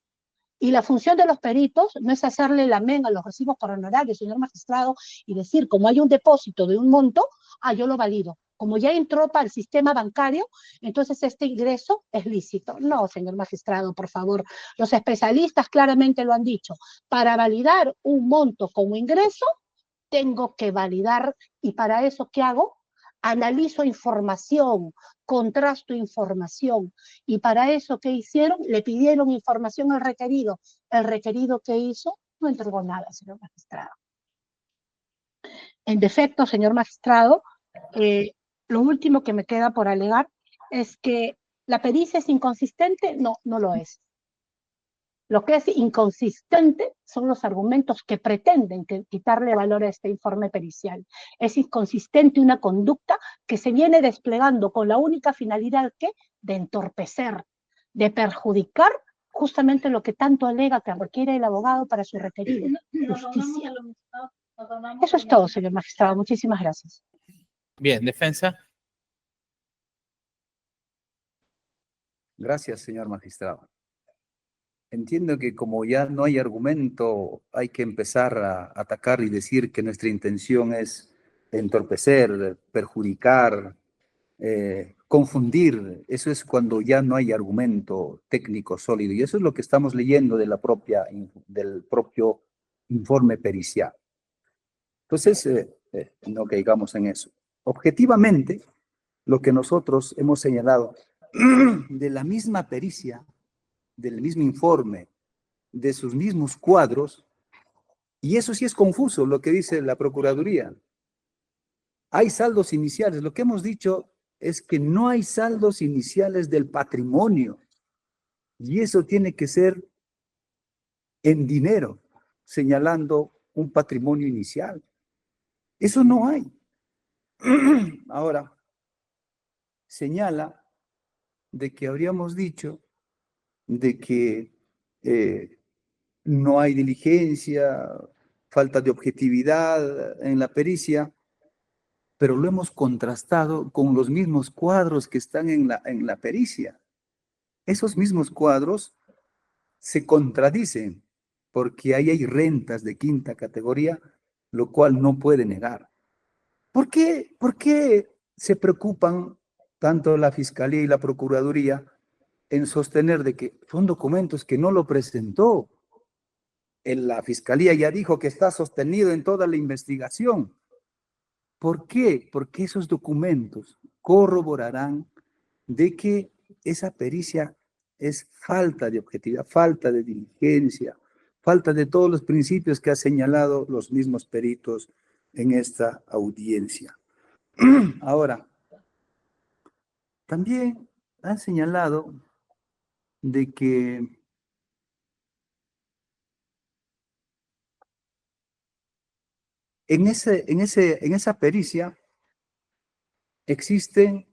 S3: Y la función de los peritos no es hacerle el amén a los recibos por honorario, señor magistrado, y decir, como hay un depósito de un monto, yo lo valido. como ya entró para el sistema bancario, entonces este ingreso es lícito. No, señor magistrado, por favor. Los especialistas claramente lo han dicho. Para validar un monto como ingreso, tengo que validar, y para eso, ¿qué hago? Analizo información, contrasto información, y para eso, ¿qué hicieron? Le pidieron información al requerido. El requerido, ¿qué hizo? No entregó nada, señor magistrado. En defecto, señor magistrado, lo último que me queda por alegar es que la pericia es inconsistente. No, no lo es. Lo que es inconsistente son los argumentos que pretenden quitarle valor a este informe pericial. Es inconsistente una conducta que se viene desplegando con la única finalidad de entorpecer, de perjudicar justamente lo que tanto alega que requiere el abogado para su requerido, justicia. Eso es todo, señor magistrado. Muchísimas gracias.
S1: Bien, defensa.
S4: Gracias, señor magistrado. Entiendo que como ya no hay argumento, hay que empezar a atacar y decir que nuestra intención es entorpecer, perjudicar, confundir. Eso es cuando ya no hay argumento técnico sólido. Y eso es lo que estamos leyendo de del propio informe pericial. Entonces, no caigamos en eso. Objetivamente, lo que nosotros hemos señalado de la misma pericia, del mismo informe, de sus mismos cuadros, y eso sí es confuso lo que dice la Procuraduría. Hay saldos iniciales. Lo que hemos dicho es que no hay saldos iniciales del patrimonio, y eso tiene que ser en dinero, señalando un patrimonio inicial. Eso no hay. Ahora, señala de que habríamos dicho de que no hay diligencia, falta de objetividad en la pericia, pero lo hemos contrastado con los mismos cuadros que están en la pericia. Esos mismos cuadros se contradicen porque ahí hay rentas de quinta categoría, lo cual no puede negar. ¿Por qué se preocupan tanto la Fiscalía y la Procuraduría en sostener de que son documentos que no lo presentó? La Fiscalía ya dijo que está sostenido en toda la investigación. ¿Por qué? Porque esos documentos corroborarán de que esa pericia es falta de objetividad, falta de diligencia, falta de todos los principios que han señalado los mismos peritos en esta audiencia. Ahora, también han señalado de que en esa pericia existe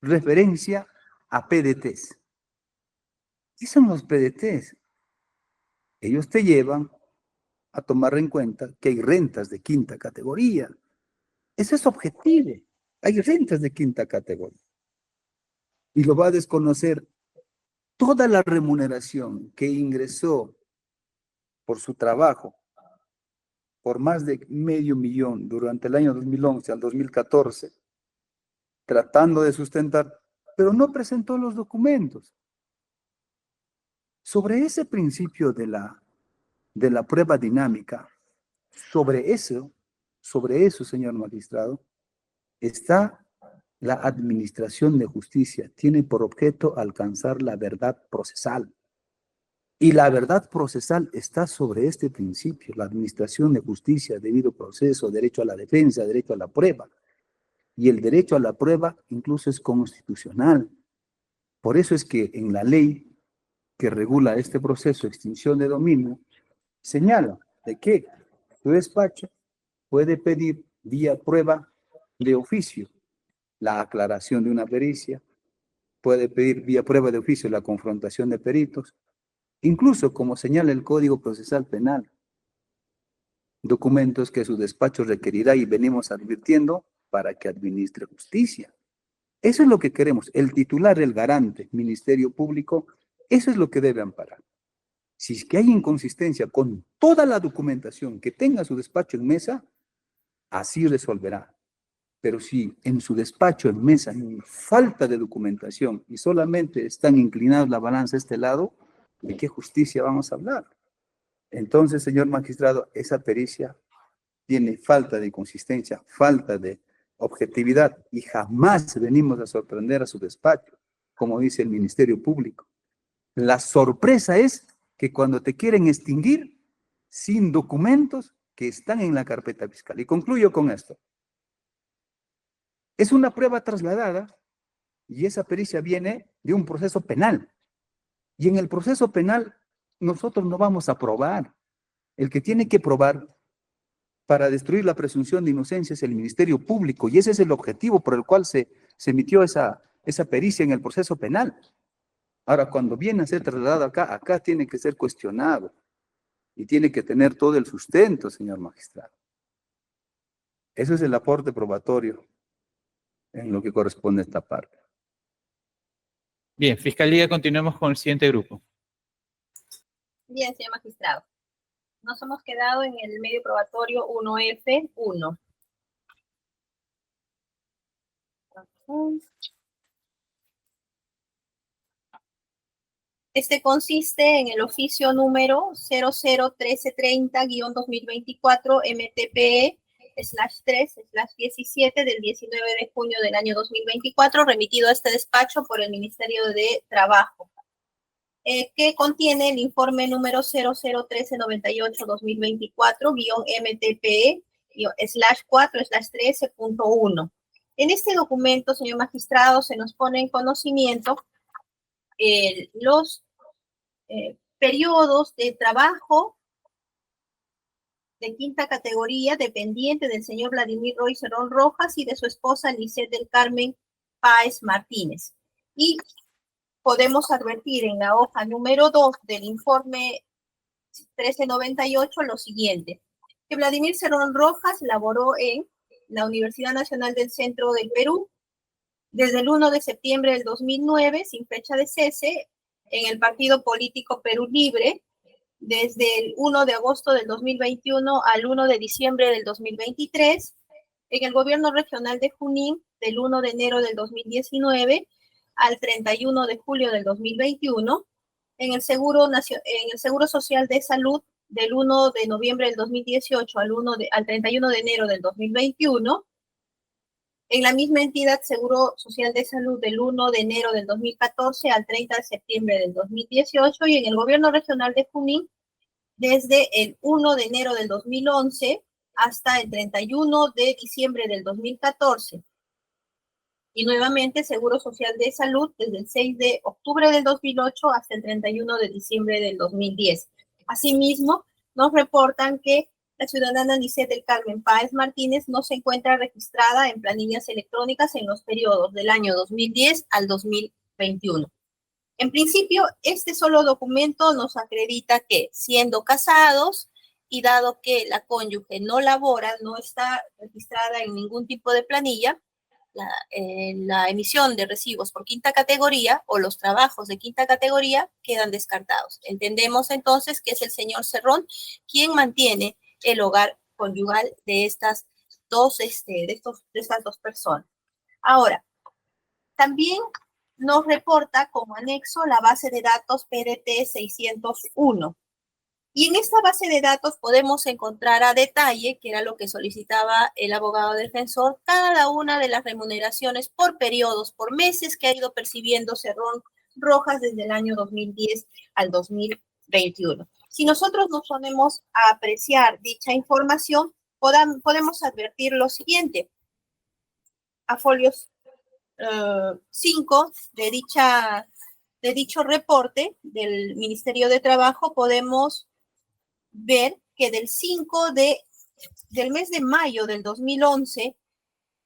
S4: referencia a PDTs. ¿Qué son los PDTs? Ellos te llevan a tomar en cuenta que hay rentas de quinta categoría. Eso es objetivo. Hay rentas de quinta categoría. Y lo va a desconocer toda la remuneración que ingresó por su trabajo por más de $500,000 durante el año 2011 al 2014, tratando de sustentar, pero no presentó los documentos. Sobre ese principio de la prueba dinámica, sobre eso, señor magistrado, está la administración de justicia. Tiene por objeto alcanzar la verdad procesal. Y la verdad procesal está sobre este principio, la administración de justicia, debido proceso, derecho a la defensa, derecho a la prueba. Y el derecho a la prueba incluso es constitucional. Por eso es que en la ley que regula este proceso, extinción de dominio, señala de que tu despacho puede pedir vía prueba de oficio la aclaración de una pericia, puede pedir vía prueba de oficio la confrontación de peritos, incluso como señala el Código Procesal Penal, documentos que su despacho requerirá y venimos advirtiendo para que administre justicia. Eso es lo que queremos. El titular, el garante, Ministerio Público, eso es lo que debe amparar. Si es que hay inconsistencia con toda la documentación que tenga su despacho en mesa, así resolverá. Pero si en su despacho, en mesa, hay falta de documentación y solamente están inclinados la balanza a este lado, ¿de qué justicia vamos a hablar? Entonces, señor magistrado, esa pericia tiene falta de consistencia, falta de objetividad y jamás venimos a sorprender a su despacho, como dice el Ministerio Público. La sorpresa es que cuando te quieren extinguir sin documentos que están en la carpeta fiscal. Y concluyo con esto. Es una prueba trasladada y esa pericia viene de un proceso penal. Y en el proceso penal nosotros no vamos a probar. El que tiene que probar para destruir la presunción de inocencia es el Ministerio Público y ese es el objetivo por el cual se emitió esa pericia en el proceso penal. Ahora, cuando viene a ser trasladado acá tiene que ser cuestionado y tiene que tener todo el sustento, señor magistrado. Ese es el aporte probatorio en lo que corresponde a esta parte.
S1: Bien, Fiscalía, continuemos con el siguiente grupo.
S2: Bien, señor magistrado. Nos hemos quedado en el medio probatorio 1F1. Este consiste en el oficio número 001330-2024 MTPE/3/17 del 19 de junio del año 2024, remitido a este despacho por el Ministerio de Trabajo, que contiene el informe número 001398-2024-MTPE/4/13.1. En este documento, señor magistrado, se nos pone en conocimiento los periodos de trabajo de quinta categoría dependiente del señor Vladimir Roy Cerrón Rojas y de su esposa Lisette del Carmen Páez Martínez. Y podemos advertir en la hoja número 2 del informe 1398 lo siguiente, que Vladimir Cerrón Rojas laboró en la Universidad Nacional del Centro del Perú desde el 1 de septiembre del 2009, sin fecha de cese, en el partido político Perú Libre, desde el 1 de agosto del 2021 al 1 de diciembre del 2023, en el gobierno regional de Junín, del 1 de enero del 2019 al 31 de julio del 2021, en el Seguro Social de Salud, del 1 de noviembre del 2018 al 31 de enero del 2021, en la misma entidad Seguro Social de Salud del 1 de enero del 2014 al 30 de septiembre del 2018 y en el gobierno regional de Junín desde el 1 de enero del 2011 hasta el 31 de diciembre del 2014. Y nuevamente Seguro Social de Salud desde el 6 de octubre del 2008 hasta el 31 de diciembre del 2010. Asimismo, nos reportan que la ciudadana Lisette del Carmen Páez Martínez no se encuentra registrada en planillas electrónicas en los periodos del año 2010 al 2021. En principio, este solo documento nos acredita que, siendo casados y dado que la cónyuge no labora, no está registrada en ningún tipo de planilla, la emisión de recibos por quinta categoría o los trabajos de quinta categoría quedan descartados. Entendemos entonces que es el señor Cerrón quien mantiene el hogar conyugal de estas dos personas. Ahora, también nos reporta como anexo la base de datos PDT 601. Y en esta base de datos podemos encontrar a detalle, que era lo que solicitaba el abogado defensor, cada una de las remuneraciones por periodos, por meses que ha ido percibiendo Cerrón Rojas desde el año 2010 al 2021. Si nosotros nos ponemos a apreciar dicha información, podemos advertir lo siguiente. A folios 5 de dicho reporte del Ministerio de Trabajo podemos ver que del mes de mayo del 2011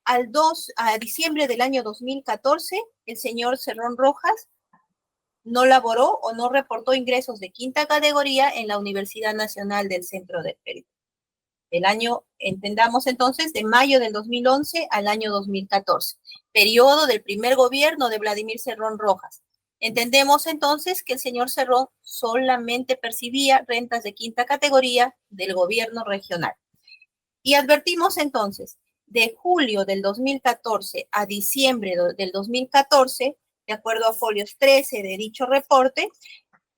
S2: a diciembre del año 2014, el señor Cerrón Rojas no laboró o no reportó ingresos de quinta categoría en la Universidad Nacional del Centro del Perú. El año, entendamos entonces, de mayo del 2011 al año 2014, periodo del primer gobierno de Vladimir Cerrón Rojas. Entendemos entonces que el señor Cerrón solamente percibía rentas de quinta categoría del gobierno regional. Y advertimos entonces de julio del 2014 a diciembre del 2014, de acuerdo a folios 13 de dicho reporte,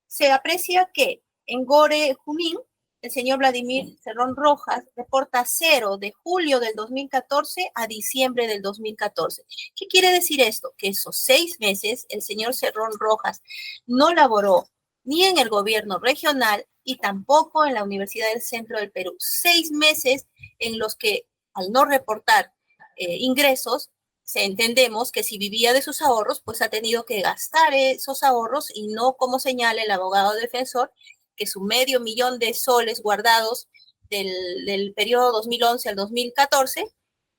S2: se aprecia que en Gore Junín, el señor Vladimir Cerrón Rojas reporta 0 de julio del 2014 a diciembre del 2014. ¿Qué quiere decir esto? Que esos 6 meses el señor Cerrón Rojas no laboró ni en el gobierno regional y tampoco en la Universidad del Centro del Perú. 6 meses en los que, al no reportar ingresos, entendemos que si vivía de sus ahorros, pues ha tenido que gastar esos ahorros y no, como señala el abogado defensor, que su $500,000 de soles guardados del periodo 2011 al 2014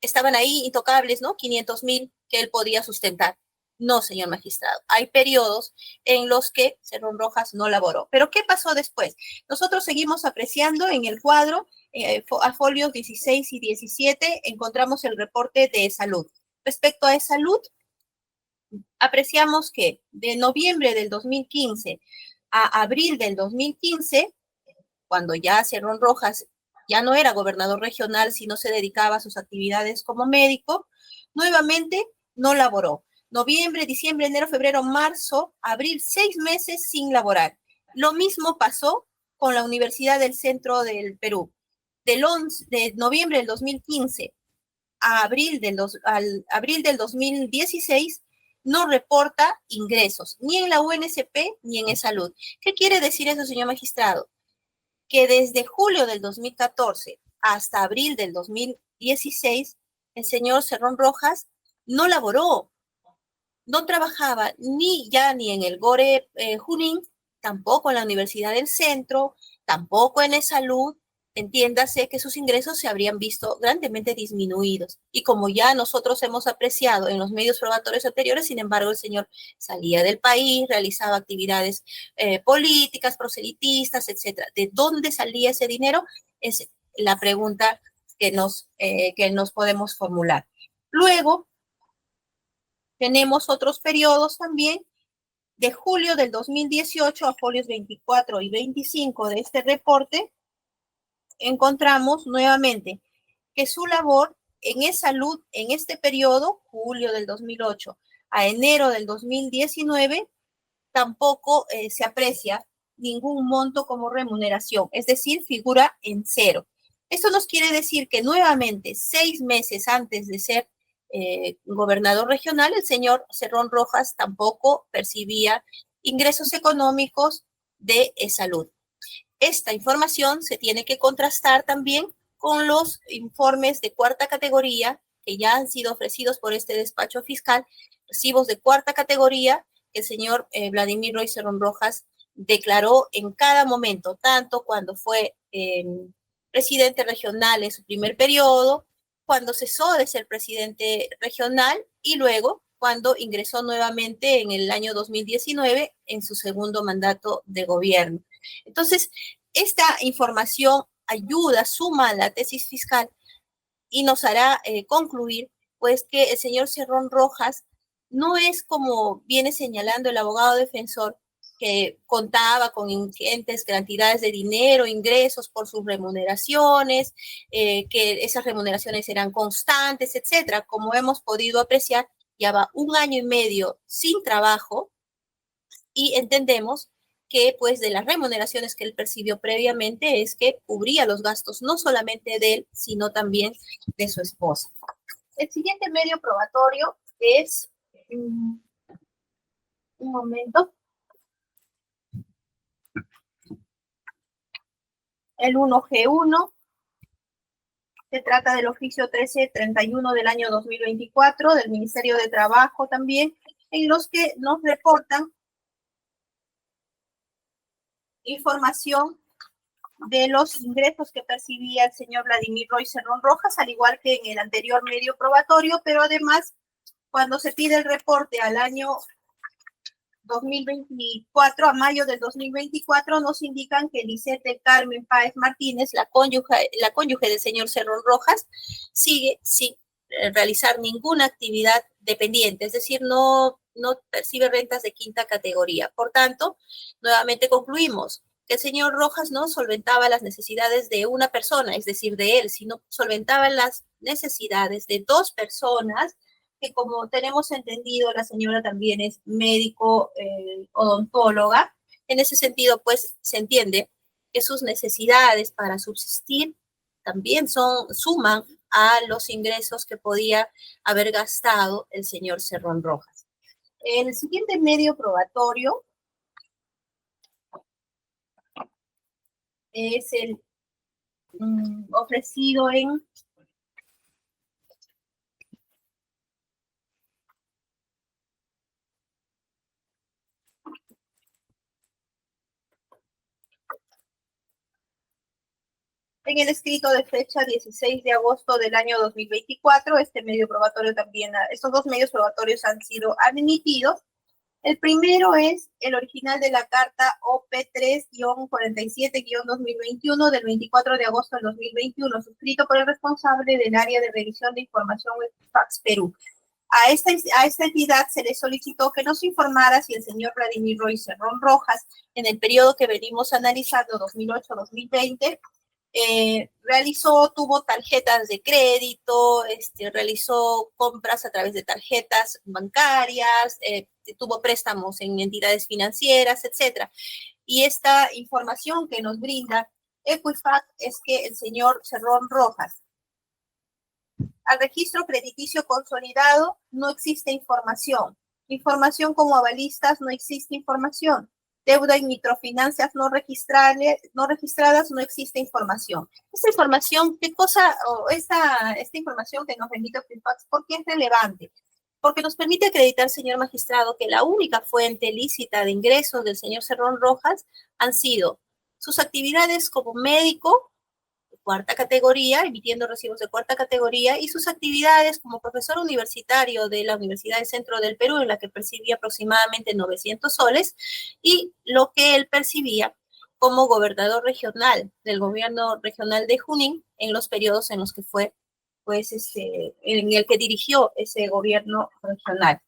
S2: estaban ahí intocables, ¿no? 500,000 que él podía sustentar. No, señor magistrado. Hay periodos en los que Cerrón Rojas no laboró. Pero ¿qué pasó después? Nosotros seguimos apreciando en el cuadro, a folios 16 y 17, encontramos el reporte de salud. Respecto a salud, apreciamos que de noviembre del 2015 a abril del 2015, cuando ya Cerrón Rojas ya no era gobernador regional, sino se dedicaba a sus actividades como médico, nuevamente no laboró. Noviembre, diciembre, enero, febrero, marzo, abril, 6 meses sin laborar. Lo mismo pasó con la Universidad del Centro del Perú. De noviembre del 2015 a abril abril del 2016, no reporta ingresos, ni en la UNSP ni en salud. ¿Qué quiere decir eso, señor magistrado? Que desde julio del 2014 hasta abril del 2016, el señor Cerrón Rojas no laboró, no trabajaba ni en el Gore Junín, tampoco en la Universidad del Centro, tampoco en salud. Entiéndase que sus ingresos se habrían visto grandemente disminuidos. Y como ya nosotros hemos apreciado en los medios probatorios anteriores, sin embargo, el señor salía del país, realizaba actividades políticas, proselitistas, etcétera. ¿De dónde salía ese dinero? Es la pregunta que nos podemos formular. Luego, tenemos otros periodos también, de julio del 2018 a folios 24 y 25 de este reporte, encontramos nuevamente que su labor en salud en este periodo, julio del 2008 a enero del 2019, tampoco se aprecia ningún monto como remuneración, es decir, figura en 0. Esto nos quiere decir que nuevamente 6 meses antes de ser gobernador regional, el señor Cerrón Rojas tampoco percibía ingresos económicos de salud. Esta información se tiene que contrastar también con los informes de 4ª categoría que ya han sido ofrecidos por este despacho fiscal, recibos de 4ª categoría que el señor Vladimir Roy Cerrón Rojas declaró en cada momento, tanto cuando fue presidente regional en su primer periodo, cuando cesó de ser presidente regional y luego cuando ingresó nuevamente en el año 2019 en su segundo mandato de gobierno. Entonces, esta información ayuda, suma a la tesis fiscal y nos hará concluir, pues, que el señor Cerrón Rojas no es como viene señalando el abogado defensor, que contaba con ingentes cantidades de dinero, ingresos por sus remuneraciones, que esas remuneraciones eran constantes, etcétera. Como hemos podido apreciar, ya va 1 año y medio sin trabajo y entendemos que, pues, de las remuneraciones que él percibió previamente es que cubría los gastos no solamente de él, sino también de su esposa. El siguiente medio probatorio es, un momento, el 1G1, se trata del oficio 1331 del año 2024 del Ministerio de Trabajo también, en los que nos reportan información de los ingresos que percibía el señor Vladimir Roy Cerrón Rojas, al igual que en el anterior medio probatorio, pero además, cuando se pide el reporte al año 2024, a mayo del 2024, nos indican que Lisette Carmen Páez Martínez, la cónyuge del señor Cerrón Rojas, sigue sin realizar ninguna actividad dependiente, es decir, no percibe rentas de 5ª categoría. Por tanto, nuevamente concluimos que el señor Rojas no solventaba las necesidades de una persona, es decir, de él, sino solventaba las necesidades de dos personas, que como tenemos entendido, la señora también es médico odontóloga. En ese sentido, pues, se entiende que sus necesidades para subsistir también suman a los ingresos que podía haber gastado el señor Cerrón Rojas. El siguiente medio probatorio es el ofrecido en el escrito de fecha 16 de agosto del año 2024. Este medio probatorio también, estos dos medios probatorios han sido admitidos. El primero es el original de la carta OP3-47-2021 del 24 de agosto del 2021, suscrito por el responsable del área de revisión de información Equifax Perú. A esta entidad se le solicitó que nos informara si el señor Vladimir Roy Cerrón Rojas, en el periodo que venimos analizando, 2008-2020, tuvo tarjetas de crédito, realizó compras a través de tarjetas bancarias, tuvo préstamos en entidades financieras, etc. Y esta información que nos brinda Equifax es que el señor Cerrón Rojas, al registro crediticio consolidado no existe información. Información como avalistas no existe información. Deuda y microfinancias no registradas no existe información. Esta información, esta información que nos remite Equifax, ¿por qué es relevante? Porque nos permite acreditar, señor magistrado, que la única fuente lícita de ingresos del señor Cerrón Rojas han sido sus actividades como médico, cuarta categoría, emitiendo recibos de cuarta categoría, y sus actividades como profesor universitario de la Universidad del Centro del Perú, en la que percibía aproximadamente 900 soles, y lo que él percibía como gobernador regional del gobierno regional de Junín en los periodos en los que fue, pues, en el que dirigió ese gobierno regional.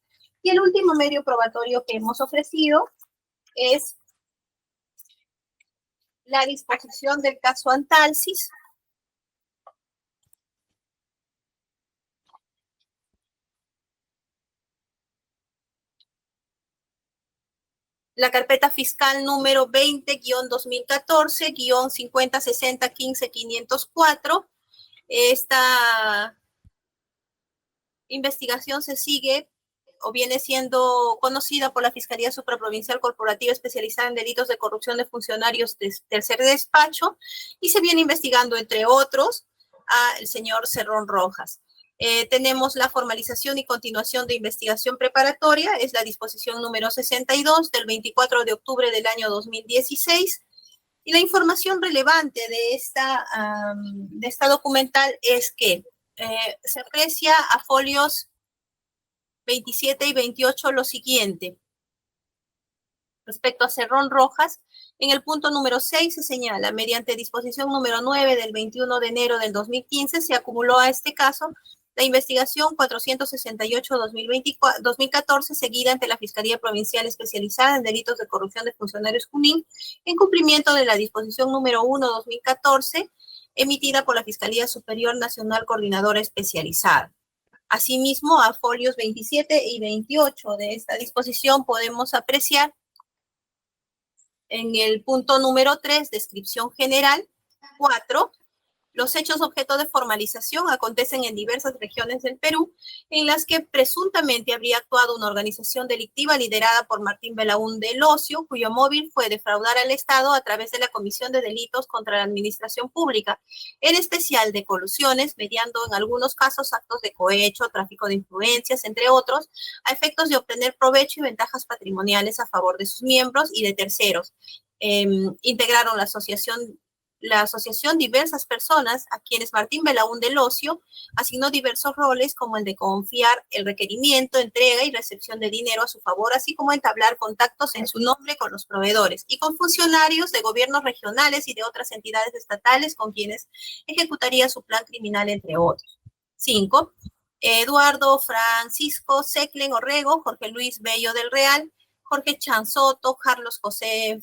S2: Y el último medio probatorio que hemos ofrecido es la disposición del caso Antalsis, la carpeta fiscal número 20-2014-5060-15-504. Esta investigación se sigue o viene siendo conocida por la Fiscalía Supraprovincial Corporativa Especializada en Delitos de Corrupción de Funcionarios de Tercer Despacho, y se viene investigando, entre otros, al señor Cerrón Rojas. Tenemos la formalización y continuación de investigación preparatoria, es la disposición número 62 del 24 de octubre del año 2016. Y la información relevante de esta documental es que se aprecia a folios 27 y 28 lo siguiente. Respecto a Cerrón Rojas, en el punto número 6 se señala, mediante disposición número 9 del 21 de enero del 2015, se acumuló a este caso la investigación 468-2014, seguida ante la Fiscalía Provincial Especializada en Delitos de Corrupción de Funcionarios Junín, en cumplimiento de la disposición número 1-2014, emitida por la Fiscalía Superior Nacional Coordinadora Especializada. Asimismo, a folios 27 y 28 de esta disposición podemos apreciar en el punto número 3, descripción general, 4, los hechos objeto de formalización acontecen en diversas regiones del Perú, en las que presuntamente habría actuado una organización delictiva liderada por Martín Belaúnde Locio, cuyo móvil fue defraudar al Estado a través de la comisión de delitos contra la administración pública, en especial de colusiones, mediando en algunos casos actos de cohecho, tráfico de influencias, entre otros, a efectos de obtener provecho y ventajas patrimoniales a favor de sus miembros y de terceros. Integraron la asociación diversas personas a quienes Martín Belaúnde Locio asignó diversos roles, como el de confiar el requerimiento, entrega y recepción de dinero a su favor, así como entablar contactos en su nombre con los proveedores y con funcionarios de gobiernos regionales y de otras entidades estatales con quienes ejecutaría su plan criminal, entre otros. 5. Eduardo Francisco Seclen Orrego, Jorge Luis Bello del Real, Jorge Chan Soto, Carlos José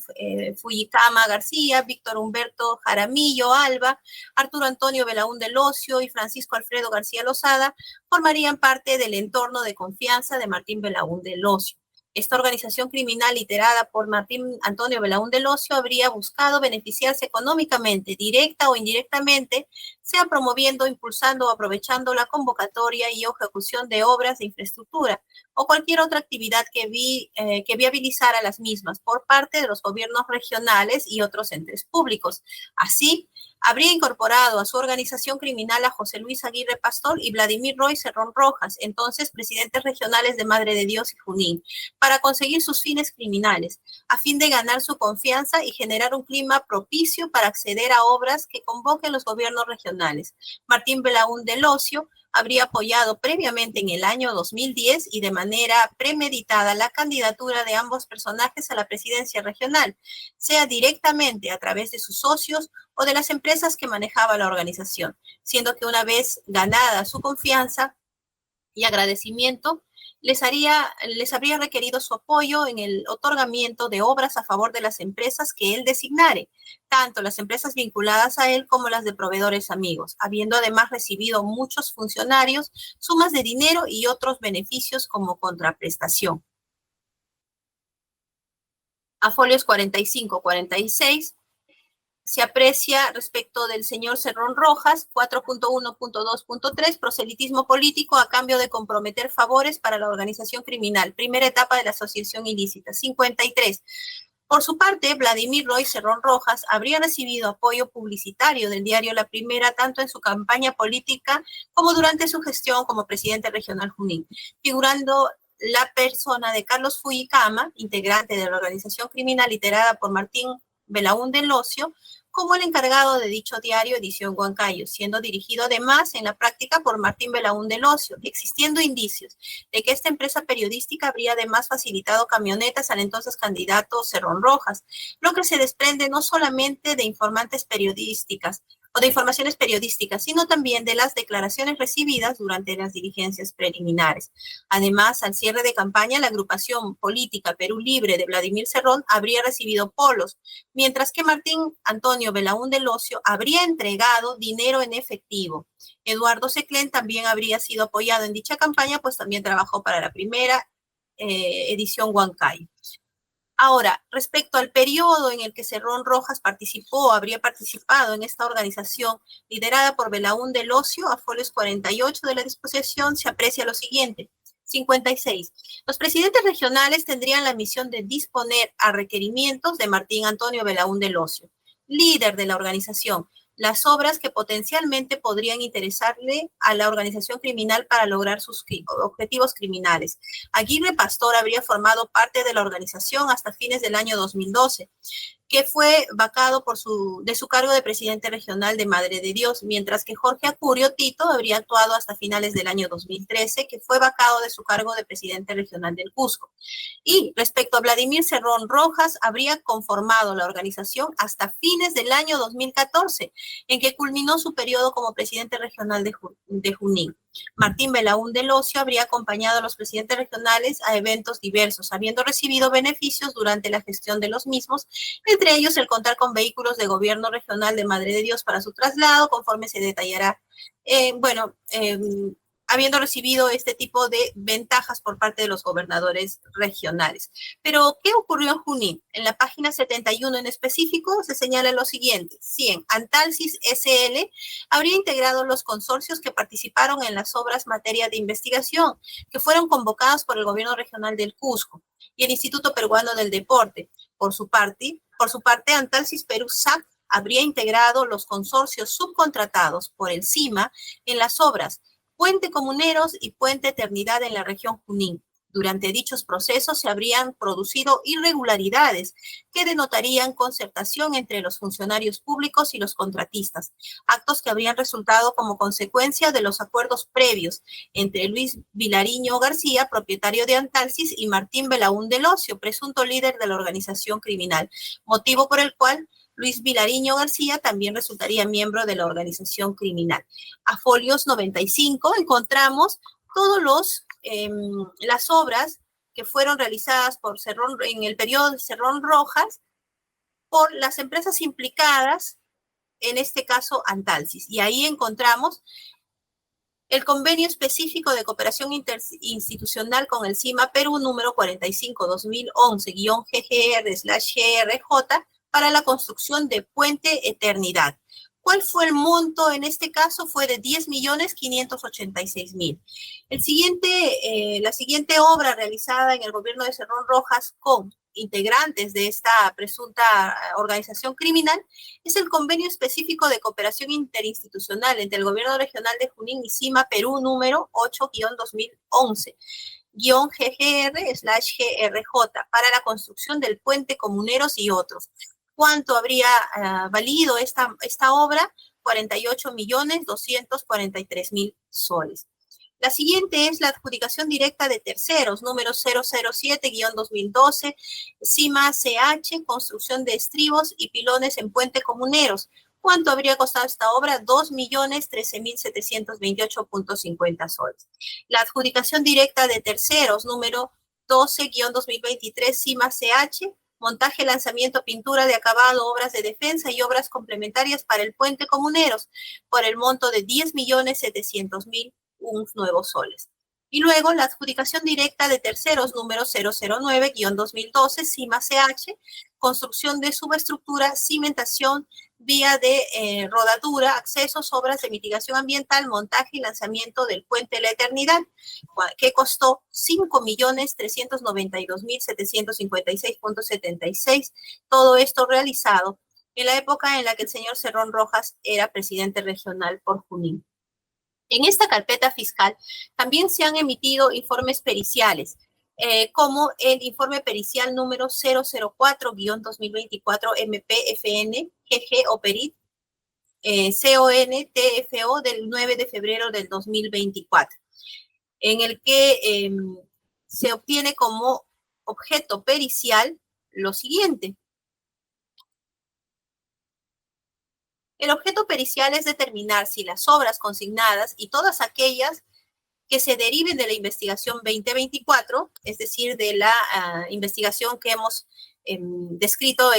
S2: Fuyicama García, Víctor Humberto Jaramillo Alba, Arturo Antonio Belaúnde Locio y Francisco Alfredo García Lozada formarían parte del entorno de confianza de Martín Belaúnde Locio. Esta organización criminal liderada por Martín Antonio Belaúnde Locio habría buscado beneficiarse económicamente, directa o indirectamente, sea promoviendo, impulsando o aprovechando la convocatoria y ejecución de obras de infraestructura o cualquier otra actividad que viabilizara las mismas por parte de los gobiernos regionales y otros entes públicos. Así, habría incorporado a su organización criminal a José Luis Aguirre Pastor y Vladimir Roy Cerrón Rojas, entonces presidentes regionales de Madre de Dios y Junín, para conseguir sus fines criminales, a fin de ganar su confianza y generar un clima propicio para acceder a obras que convoquen los gobiernos regionales. Martín Belaúnde Locio habría apoyado previamente en el año 2010 y de manera premeditada la candidatura de ambos personajes a la presidencia regional, sea directamente a través de sus socios o de las empresas que manejaba la organización, siendo que una vez ganada su confianza y agradecimiento, les habría requerido su apoyo en el otorgamiento de obras a favor de las empresas que él designare, tanto las empresas vinculadas a él como las de proveedores amigos, habiendo además recibido muchos funcionarios sumas de dinero y otros beneficios como contraprestación. A folios 45-46 se aprecia respecto del señor Cerrón Rojas, 4.1.2.3, proselitismo político a cambio de comprometer favores para la organización criminal, primera etapa de la asociación ilícita. 53. Por su parte, Vladimir Roy Cerrón Rojas habría recibido apoyo publicitario del diario La Primera, tanto en su campaña política como durante su gestión como presidente regional Junín, figurando la persona de Carlos Fuyicama, integrante de la organización criminal liderada por Martín Belaúnde Locio, como el encargado de dicho diario Edición Huancayo, siendo dirigido además en la práctica por Martín Belaúnde Locio, existiendo indicios de que esta empresa periodística habría además facilitado camionetas al entonces candidato Cerrón Rojas, lo que se desprende no solamente de informantes periodísticas o de informaciones periodísticas, sino también de las declaraciones recibidas durante las diligencias preliminares. Además, al cierre de campaña, la agrupación política Perú Libre de Vladimir Cerrón habría recibido polos, mientras que Martín Antonio Belaúnde Locio habría entregado dinero en efectivo. Eduardo Seclén también habría sido apoyado en dicha campaña, pues también trabajó para la primera edición Huancayo. Ahora, respecto al periodo en el que Cerrón Rojas habría participado en esta organización liderada por Belaúnde Locio, a folios 48 de la disposición se aprecia lo siguiente. 56. Los presidentes regionales tendrían la misión de disponer a requerimientos de Martín Antonio Belaúnde Locio, líder de la organización, las obras que potencialmente podrían interesarle a la organización criminal para lograr sus objetivos criminales. Aguirre Pastor habría formado parte de la organización hasta fines del año 2012, que fue vacado de su cargo de presidente regional de Madre de Dios, mientras que Jorge Acurio Tito habría actuado hasta finales del año 2013, que fue vacado de su cargo de presidente regional del Cusco. Y respecto a Vladimir Cerrón Rojas, habría conformado la organización hasta fines del año 2014, en que culminó su periodo como presidente regional de Junín. Martín Belaúnde Locio habría acompañado a los presidentes regionales a eventos diversos, habiendo recibido beneficios durante la gestión de los mismos, entre ellos el contar con vehículos de gobierno regional de Madre de Dios para su traslado, conforme se detallará. Habiendo recibido este tipo de ventajas por parte de los gobernadores regionales. Pero, ¿qué ocurrió en Junín? En la página 71 en específico se señala lo siguiente. 100. Antalsis SL habría integrado los consorcios que participaron en las obras materia de investigación, que fueron convocadas por el gobierno regional del Cusco y el Instituto Peruano del Deporte. Por su parte, Antalsis Perú SAC habría integrado los consorcios subcontratados por el CIMA en las obras Puente Comuneros y Puente Eternidad en la región Junín. Durante dichos procesos se habrían producido irregularidades que denotarían concertación entre los funcionarios públicos y los contratistas, actos que habrían resultado como consecuencia de los acuerdos previos entre Luis Vilariño García, propietario de Antalsis, y Martín Belaúnde Locio, presunto líder de la organización criminal, motivo por el cual Luis Vilariño García también resultaría miembro de la organización criminal. A folios 95 encontramos todos las obras que fueron realizadas por Cerrón, en el periodo de Cerrón Rojas por las empresas implicadas, en este caso Antalsis. Y ahí encontramos el convenio específico de cooperación interinstitucional con el CIMA Perú número 45-2011-GGR/GRJ para la construcción de Puente Eternidad. ¿Cuál fue el monto en este caso? Fue de 10.586.000. La siguiente obra realizada en el gobierno de Cerrón Rojas con integrantes de esta presunta organización criminal es el convenio específico de cooperación interinstitucional entre el gobierno regional de Junín y CIMA Perú número 8-2011-GGR/GRJ para la construcción del puente Comuneros y otros. ¿Cuánto habría valido esta obra? 48.243.000 soles. La siguiente es la adjudicación directa de terceros, número 007-2012, CIMA CH, construcción de estribos y pilones en Puente Comuneros. ¿Cuánto habría costado esta obra? 2.013.728.50 soles. La adjudicación directa de terceros, número 12-2023, CIMA CH, montaje, lanzamiento, pintura de acabado, obras de defensa y obras complementarias para el Puente Comuneros, por el monto de 10.700.000 nuevos soles. Y luego la adjudicación directa de terceros número 009-2012, CIMA CH, construcción de subestructura, cimentación, vía de rodadura, accesos, obras de mitigación ambiental, montaje y lanzamiento del Puente La Eternidad, que costó 5.392.756.76, todo esto realizado en la época en la que el señor Cerrón Rojas era presidente regional por Junín. En esta carpeta fiscal también se han emitido informes periciales, como el informe pericial número 004-2024 MPFN GG Operit CON-TFO del 9 de febrero del 2024, en el que se obtiene como objeto pericial lo siguiente. El objeto pericial es determinar si las obras consignadas y todas aquellas que se deriven de la investigación 2024, es decir, de la investigación que hemos descrito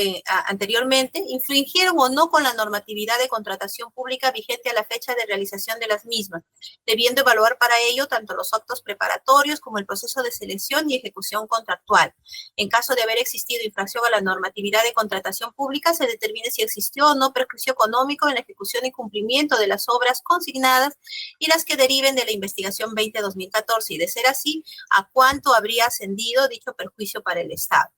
S2: anteriormente, infringieron o no con la normatividad de contratación pública vigente a la fecha de realización de las mismas, debiendo evaluar para ello tanto los actos preparatorios como el proceso de selección y ejecución contractual. En caso de haber existido infracción a la normatividad de contratación pública, se determine si existió o no perjuicio económico en la ejecución y cumplimiento de las obras consignadas y las que deriven de la investigación 20-2014, y de ser así, a cuánto habría ascendido dicho perjuicio para el Estado.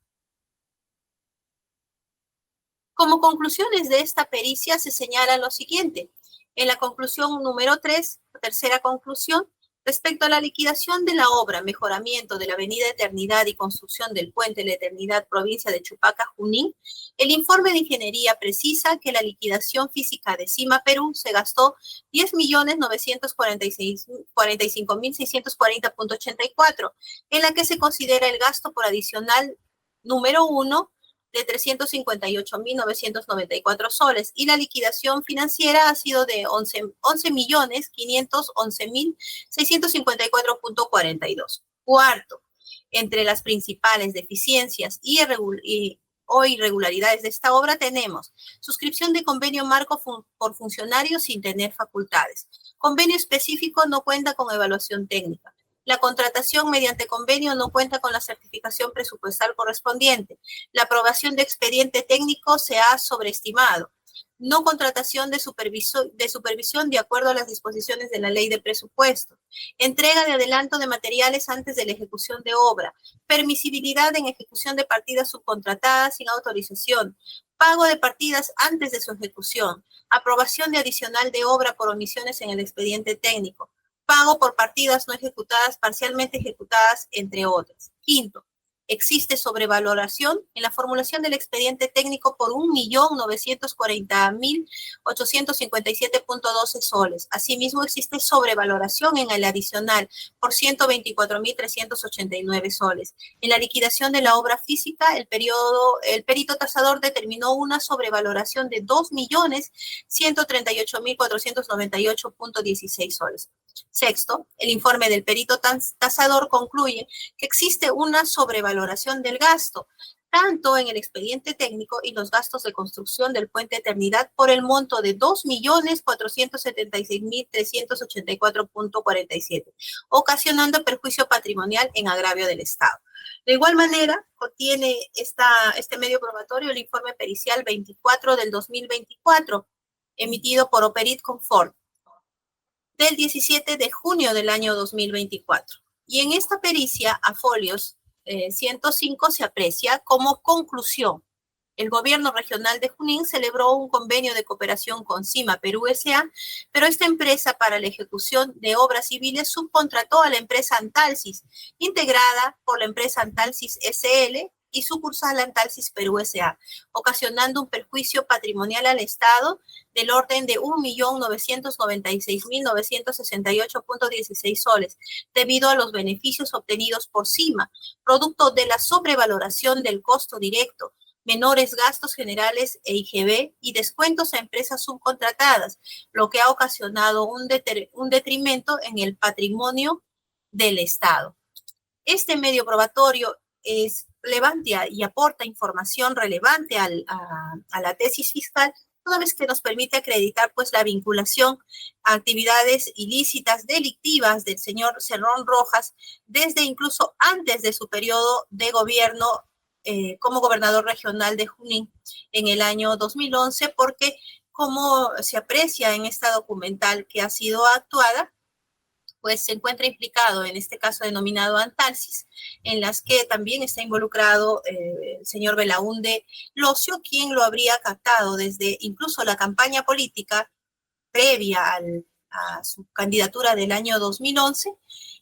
S2: Como conclusiones de esta pericia se señala lo siguiente. En la conclusión número 3, tercera conclusión, respecto a la liquidación de la obra, mejoramiento de la Avenida Eternidad y construcción del Puente La Eternidad, provincia de Chupaca, Junín, el informe de ingeniería precisa que la liquidación física de CIMA Perú se gastó 10.945.640.84, en la que se considera el gasto por adicional número 1 de 358.994 soles, y la liquidación financiera ha sido de 11.511.654.42. Cuarto, entre las principales deficiencias o irregularidades de esta obra tenemos suscripción de convenio marco por funcionarios sin tener facultades. Convenio específico no cuenta con evaluación técnica. La contratación mediante convenio no cuenta con la certificación presupuestal correspondiente. La aprobación de expediente técnico se ha sobreestimado. No contratación de supervisión de acuerdo a las disposiciones de la ley de presupuesto. Entrega de adelanto de materiales antes de la ejecución de obra. Permisibilidad en ejecución de partidas subcontratadas sin autorización. Pago de partidas antes de su ejecución. Aprobación de adicional de obra por omisiones en el expediente técnico. Pago por partidas no ejecutadas, parcialmente ejecutadas, entre otras. Quinto, existe sobrevaloración en la formulación del expediente técnico por 1.940.857.12 soles. Asimismo, existe sobrevaloración en el adicional por 124.389 soles. En la liquidación de la obra física, el perito tasador determinó una sobrevaloración de 2.138.498.16 soles. Sexto, el informe del perito tasador concluye que existe una sobrevaloración del gasto, tanto en el expediente técnico y los gastos de construcción del puente Eternidad por el monto de 2.476.384.47, ocasionando perjuicio patrimonial en agravio del Estado. De igual manera, contiene este medio probatorio el informe pericial 24 del 2024, emitido por Operit Confort, del 17 de junio del año 2024. Y en esta pericia, a folios 105, se aprecia como conclusión: el gobierno regional de Junín celebró un convenio de cooperación con CIMA Perú S.A., pero esta empresa para la ejecución de obras civiles subcontrató a la empresa Antalsis, integrada por la empresa Antalsis S.L., y sucursal Antalsis Perú S.A., ocasionando un perjuicio patrimonial al Estado del orden de 1.996.968.16 soles, debido a los beneficios obtenidos por CIMA, producto de la sobrevaloración del costo directo, menores gastos generales e IGB y descuentos a empresas subcontratadas, lo que ha ocasionado un detrimento en el patrimonio del Estado. Este medio probatorio levanta y aporta información relevante a la tesis fiscal, toda vez que nos permite acreditar pues la vinculación a actividades ilícitas delictivas del señor Cerrón Rojas desde incluso antes de su periodo de gobierno como gobernador regional de Junín en el año 2011, porque como se aprecia en esta documental que ha sido actuada, pues se encuentra implicado en este caso denominado Antalsis, en las que también está involucrado el señor Belaúnde Locio, quien lo habría captado desde incluso la campaña política previa a su candidatura del año 2011,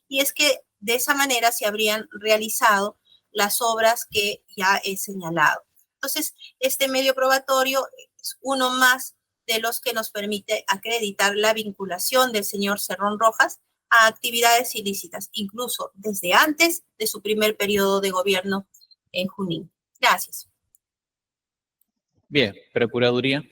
S2: y es que de esa manera se habrían realizado las obras que ya he señalado. Entonces, este medio probatorio es uno más de los que nos permite acreditar la vinculación del señor Cerrón Rojas a actividades ilícitas, incluso desde antes de su primer periodo de gobierno en Junín. Gracias.
S1: Bien, Procuraduría.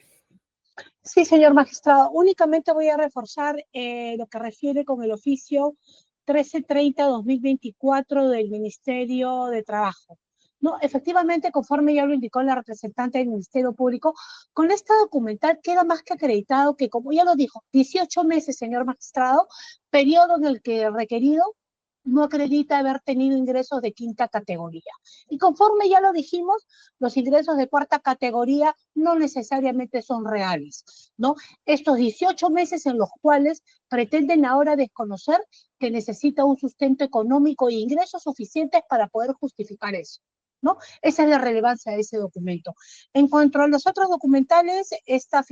S3: Sí, señor magistrado. Únicamente voy a reforzar lo que refiere con el oficio 1330-2024 del Ministerio de Trabajo. No, efectivamente, conforme ya lo indicó la representante del Ministerio Público, con esta documental queda más que acreditado que, como ya lo dijo, 18 meses, señor magistrado, periodo en el que el requerido no acredita haber tenido ingresos de quinta categoría. Y conforme ya lo dijimos, los ingresos de cuarta categoría no necesariamente son reales, ¿no? Estos 18 meses en los cuales pretenden ahora desconocer que necesita un sustento económico e ingresos suficientes para poder justificar eso, ¿no? Esa es la relevancia de ese documento. En cuanto a los otros documentales, esta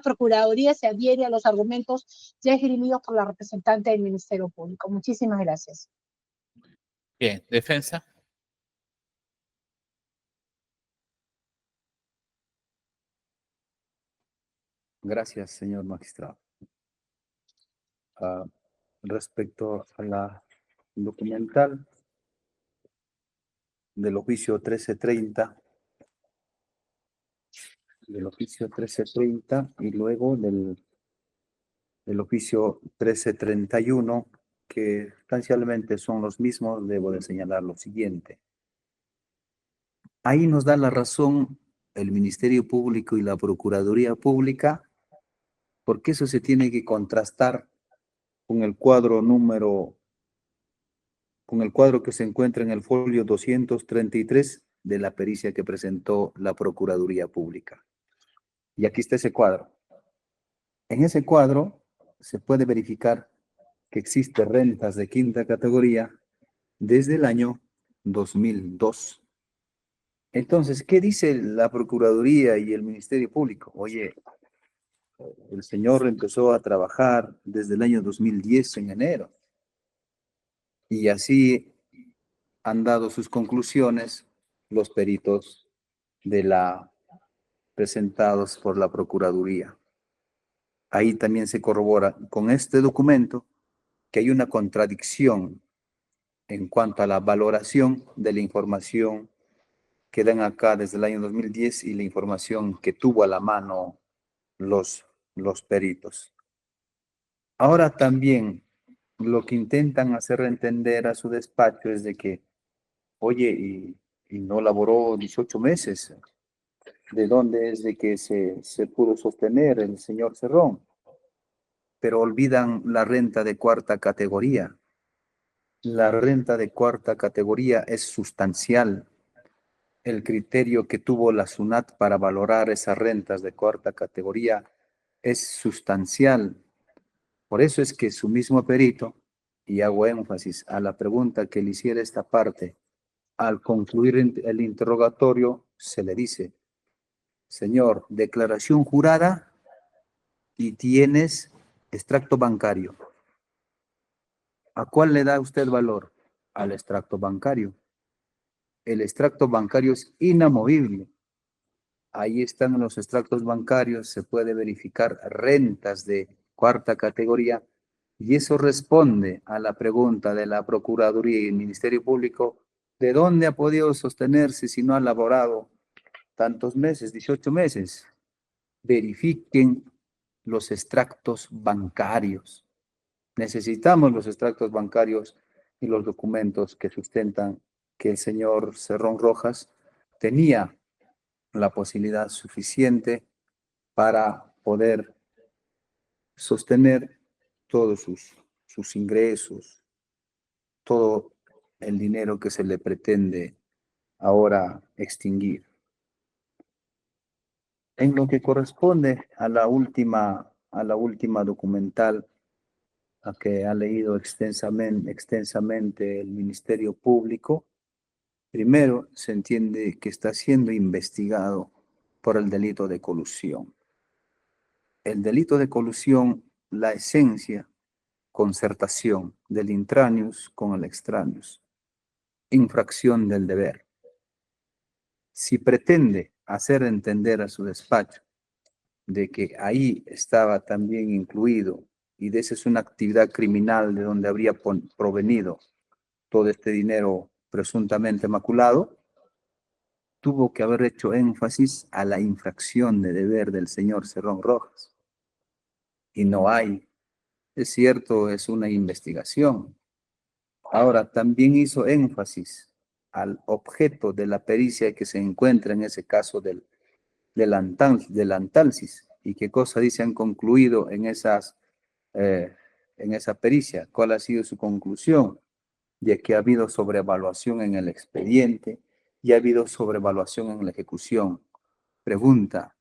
S3: Procuraduría se adhiere a los argumentos ya esgrimidos por la representante del Ministerio Público. Muchísimas gracias.
S1: Bien, defensa.
S4: Gracias, señor magistrado. Respecto a la documental del oficio 1330, y luego del oficio 1331, que sustancialmente son los mismos, debo de señalar lo siguiente. Ahí nos da la razón el Ministerio Público y la Procuraduría Pública, porque eso se tiene que contrastar con el cuadro que se encuentra en el folio 233 de la pericia que presentó la Procuraduría Pública. Y aquí está ese cuadro. En ese cuadro se puede verificar que existen rentas de quinta categoría desde el año 2002. Entonces, ¿qué dice la Procuraduría y el Ministerio Público? Oye, el señor empezó a trabajar desde el año 2010 en enero. Y así han dado sus conclusiones los peritos presentados por la Procuraduría. Ahí también se corrobora con este documento que hay una contradicción en cuanto a la valoración de la información que dan acá desde el año 2010 y la información que tuvo a la mano los peritos. Ahora también lo que intentan hacer entender a su despacho es de que, oye, y no laboró 18 meses. ¿De dónde es de que se pudo sostener el señor Cerrón? Pero olvidan la renta de cuarta categoría. La renta de cuarta categoría es sustancial. El criterio que tuvo la SUNAT para valorar esas rentas de cuarta categoría es sustancial. Por eso es que su mismo perito, y hago énfasis a la pregunta que le hiciera esta parte, al concluir el interrogatorio, se le dice, señor, declaración jurada y tienes extracto bancario. ¿A cuál le da usted valor? Al extracto bancario. El extracto bancario es inamovible. Ahí están los extractos bancarios, se puede verificar rentas de cuarta categoría y eso responde a la pregunta de la Procuraduría y el Ministerio Público, ¿de dónde ha podido sostenerse si no ha laborado tantos meses, 18 meses? Verifiquen los extractos bancarios. Necesitamos los extractos bancarios y los documentos que sustentan que el señor Cerrón Rojas tenía la posibilidad suficiente para poder sostener todos sus ingresos, todo el dinero que se le pretende ahora extinguir. En lo que corresponde a la última documental a que ha leído extensamente el Ministerio Público, primero se entiende que está siendo investigado por el delito de colusión. El delito de colusión, la esencia, concertación del intranius con el extraneus, infracción del deber. Si pretende hacer entender a su despacho de que ahí estaba también incluido y de esa es una actividad criminal de donde habría provenido todo este dinero presuntamente maculado, tuvo que haber hecho énfasis a la infracción de deber del señor Cerrón Rojas. Y no hay. Es cierto, es una investigación. Ahora, también hizo énfasis al objeto de la pericia que se encuentra en ese caso del antalsis. ¿Y qué cosa dice han concluido en esa pericia? ¿Cuál ha sido su conclusión? De que ha habido sobrevaluación en el expediente y ha habido sobrevaluación en la ejecución. Pregunta,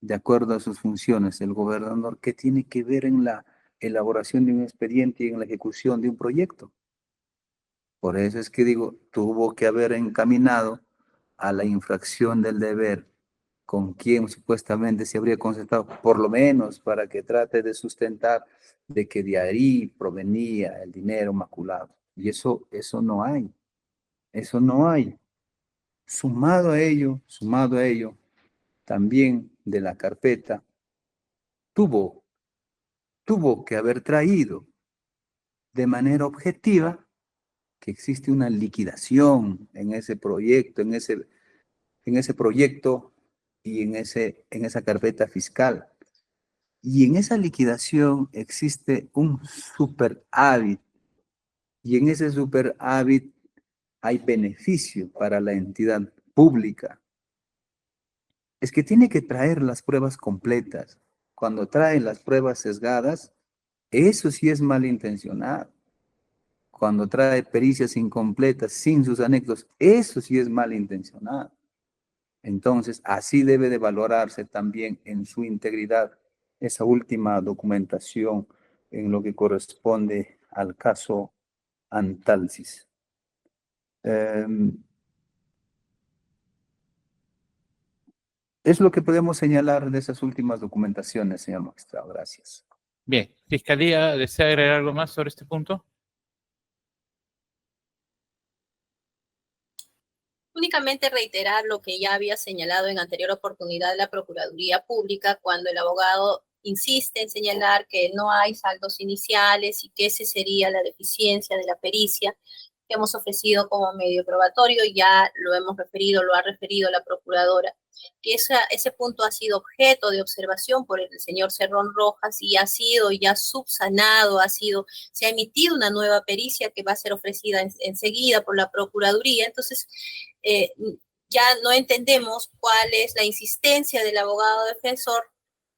S4: de acuerdo a sus funciones, el gobernador, ¿qué tiene que ver en la elaboración de un expediente y en la ejecución de un proyecto? Por eso es que digo, tuvo que haber encaminado a la infracción del deber con quien supuestamente se habría concertado, por lo menos para que trate de sustentar de que de ahí provenía el dinero maculado. Y eso no hay. Eso no hay. Sumado a ello, también de la carpeta, tuvo que haber traído de manera objetiva que existe una liquidación en ese proyecto, en ese proyecto y en esa carpeta fiscal. Y en esa liquidación existe un superávit. Y en ese superávit hay beneficio para la entidad pública. Es que tiene que traer las pruebas completas. Cuando trae las pruebas sesgadas, eso sí es malintencionado. Cuando trae pericias incompletas, sin sus anexos, eso sí es malintencionado. Entonces, así debe de valorarse también en su integridad esa última documentación en lo que corresponde al caso Antalsis. Es lo que podemos señalar de esas últimas documentaciones, señor magistrado. Gracias.
S1: Bien, Fiscalía, ¿desea agregar algo más sobre este punto?
S2: Únicamente reiterar lo que ya había señalado en anterior oportunidad la Procuraduría Pública cuando el abogado insiste en señalar que no hay saldos iniciales y que esa sería la deficiencia de la pericia. que hemos ofrecido como medio probatorio, ya lo hemos referido, lo ha referido la procuradora, que ese punto ha sido objeto de observación por el señor Cerrón Rojas y ha sido ya subsanado, se ha emitido una nueva pericia que va a ser ofrecida enseguida por la Procuraduría. Entonces, ya no entendemos cuál es la insistencia del abogado defensor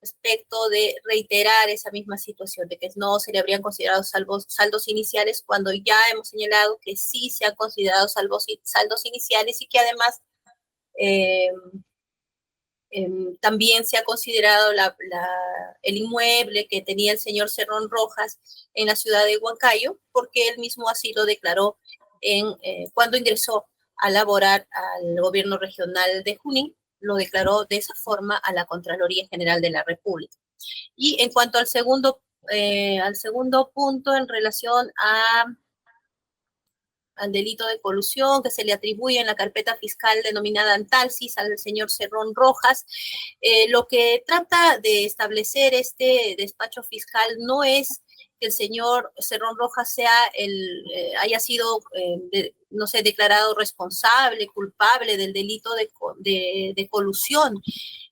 S2: respecto de reiterar esa misma situación, de que no se le habrían considerado saldos iniciales, cuando ya hemos señalado que sí se han considerado saldos iniciales y que además también se ha considerado el inmueble que tenía el señor Cerrón Rojas en la ciudad de Huancayo, porque él mismo así lo declaró cuando ingresó a laborar al gobierno regional de Junín, lo declaró de esa forma a la Contraloría General de la República. Y en cuanto al segundo punto en relación al delito de colusión que se le atribuye en la carpeta fiscal denominada Antalsis al señor Cerrón Rojas, lo que trata de establecer este despacho fiscal no es que el señor Cerrón Rojas haya sido, no sé, declarado responsable, culpable del delito de colusión.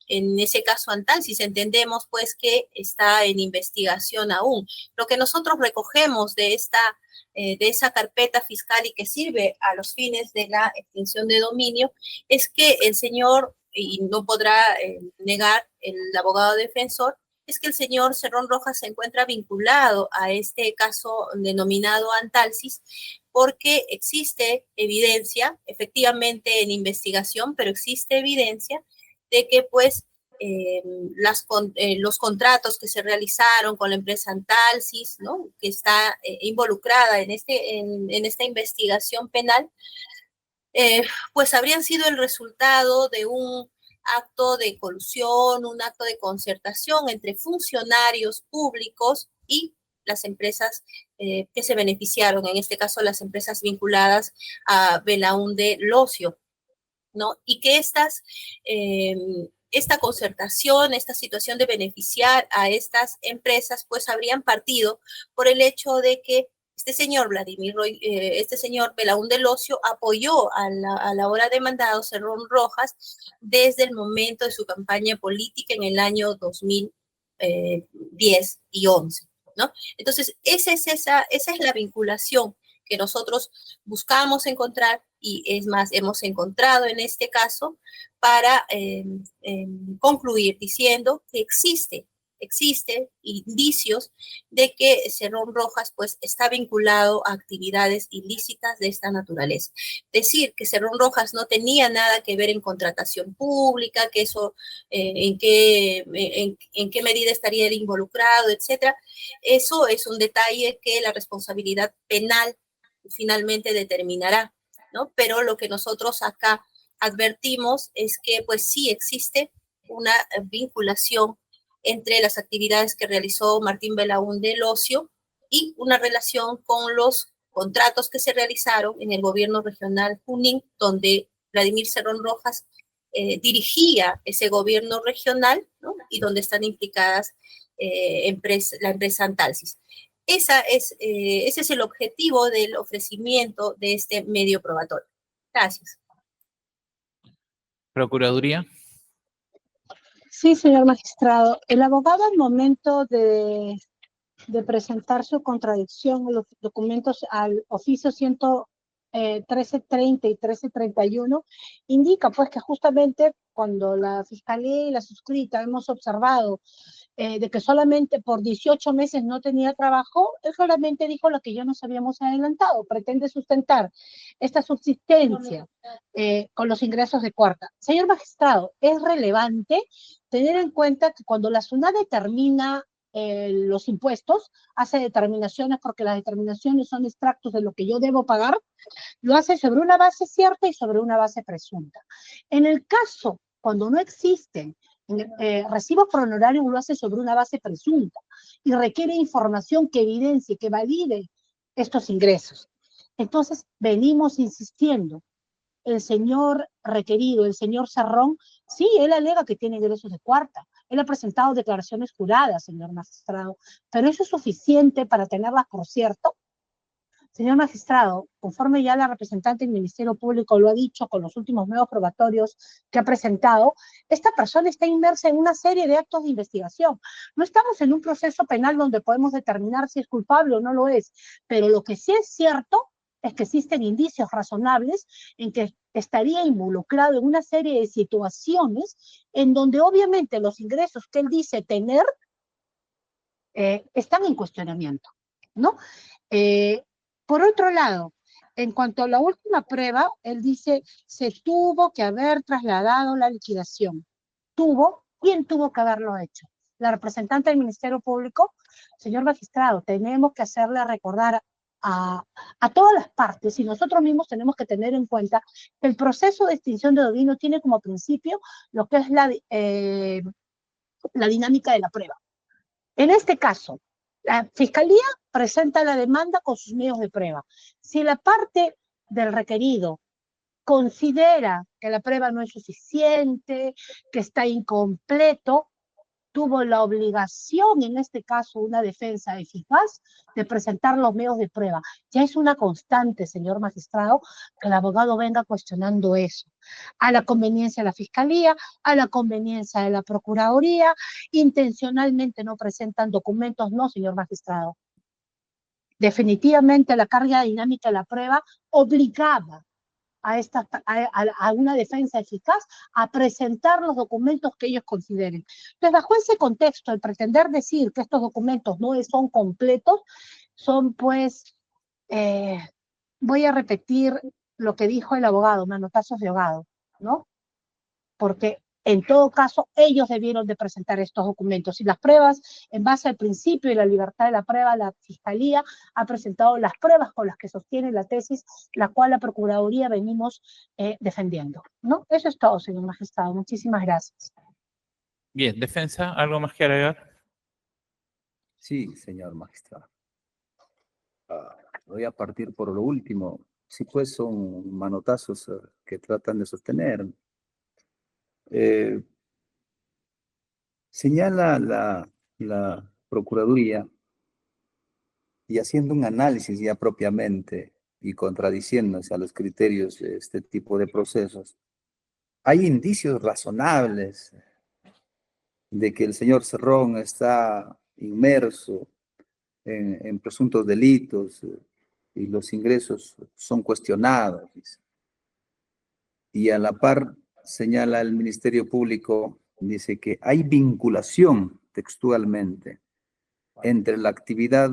S2: En ese caso Antalsis, entendemos pues que está en investigación aún. Lo que nosotros recogemos de esa carpeta fiscal y que sirve a los fines de la extinción de dominio es que el señor, y no podrá negar el abogado defensor, es que el señor Cerrón Rojas se encuentra vinculado a este caso denominado Antalsis porque existe evidencia, efectivamente en investigación, pero existe evidencia de que pues los contratos que se realizaron con la empresa Antalsis, ¿no?, que está involucrada en esta investigación penal, pues habrían sido el resultado de un acto de colusión, un acto de concertación entre funcionarios públicos y las empresas que se beneficiaron, en este caso las empresas vinculadas a Belaúnde Locio, ¿no? Y que esta concertación, esta situación de beneficiar a estas empresas, pues habrían partido por el hecho de que este señor Belaúnde Locio apoyó a la ahora demandado Cerrón Rojas desde el momento de su campaña política en el año 2010 y 11, ¿no? Entonces, esa es la vinculación que nosotros buscamos encontrar, y es más, hemos encontrado en este caso para concluir diciendo que existe indicios de que Cerrón Rojas pues está vinculado a actividades ilícitas de esta naturaleza. Decir que Cerrón Rojas no tenía nada que ver en contratación pública, que eso en qué medida estaría él involucrado, etcétera, eso es un detalle que la responsabilidad penal finalmente determinará, ¿no? Pero lo que nosotros acá advertimos es que pues sí existe una vinculación entre las actividades que realizó Martín Belaúnde Locio y una relación con los contratos que se realizaron en el gobierno regional Junín, donde Vladimir Cerrón Rojas dirigía ese gobierno regional, ¿no?, y donde están implicadas la empresa Antalsis. Ese es el objetivo del ofrecimiento de este medio probatorio. Gracias.
S1: Procuraduría.
S3: Sí, señor magistrado. El abogado al momento de presentar su contradicción a los documentos al oficio 1330 y 1331, indica pues que justamente cuando la Fiscalía y la suscrita hemos observado de que solamente por 18 meses no tenía trabajo, él solamente dijo lo que ya nos habíamos adelantado, pretende sustentar esta subsistencia con los ingresos de cuarta. Señor magistrado, es relevante tener en cuenta que cuando la SUNAT determina los impuestos, hace determinaciones porque las determinaciones son extractos de lo que yo debo pagar, lo hace sobre una base cierta y sobre una base presunta. En el caso, cuando no existen recibos por honorarios, lo hace sobre una base presunta y requiere información que evidencie, que valide estos ingresos. Entonces, venimos insistiendo. El señor requerido, el señor Cerrón, sí, él alega que tiene ingresos de cuarta. Él ha presentado declaraciones juradas, señor magistrado, pero eso es suficiente para tenerlas por cierto. Señor magistrado, conforme ya la representante del Ministerio Público lo ha dicho con los últimos medios probatorios que ha presentado, esta persona está inmersa en una serie de actos de investigación. No estamos en un proceso penal donde podemos determinar si es culpable o no lo es, pero lo que sí es cierto es que existen indicios razonables en que estaría involucrado en una serie de situaciones en donde obviamente los ingresos que él dice tener están en cuestionamiento, ¿no? Por otro lado, en cuanto a la última prueba, él dice, se tuvo que haber trasladado la liquidación. ¿Quién tuvo que haberlo hecho? La representante del Ministerio Público. Señor magistrado, tenemos que hacerle recordar a todas las partes, y nosotros mismos tenemos que tener en cuenta que el proceso de extinción de dominio tiene como principio lo que es la dinámica de la prueba. En este caso, la Fiscalía presenta la demanda con sus medios de prueba. Si la parte del requerido considera que la prueba no es suficiente, que está incompleto, tuvo la obligación, en este caso una defensa eficaz, de presentar los medios de prueba. Ya es una constante, señor magistrado, que el abogado venga cuestionando eso. A la conveniencia de la Fiscalía, a la conveniencia de la Procuraduría, intencionalmente no presentan documentos, no, señor magistrado. Definitivamente la carga dinámica de la prueba obligaba a una defensa eficaz a presentar los documentos que ellos consideren. Entonces, bajo ese contexto, el pretender decir que estos documentos no son completos, son pues, voy a repetir lo que dijo el abogado, manotazos de ahogado, ¿no? Porque en todo caso, ellos debieron de presentar estos documentos. Y las pruebas, en base al principio y la libertad de la prueba, la Fiscalía ha presentado las pruebas con las que sostiene la tesis, la cual la Procuraduría venimos defendiendo, ¿no? Eso es todo, señor magistrado. Muchísimas gracias.
S1: Bien, defensa, ¿algo más que agregar?
S4: Sí, señor magistrado. Voy a partir por lo último. Sí, pues son manotazos que tratan de sostener. Señala la Procuraduría, y haciendo un análisis ya propiamente y contradiciéndose a los criterios de este tipo de procesos, hay indicios razonables de que el señor Cerrón está inmerso en presuntos delitos y los ingresos son cuestionados. Y a la par señala el Ministerio Público, dice que hay vinculación textualmente entre la actividad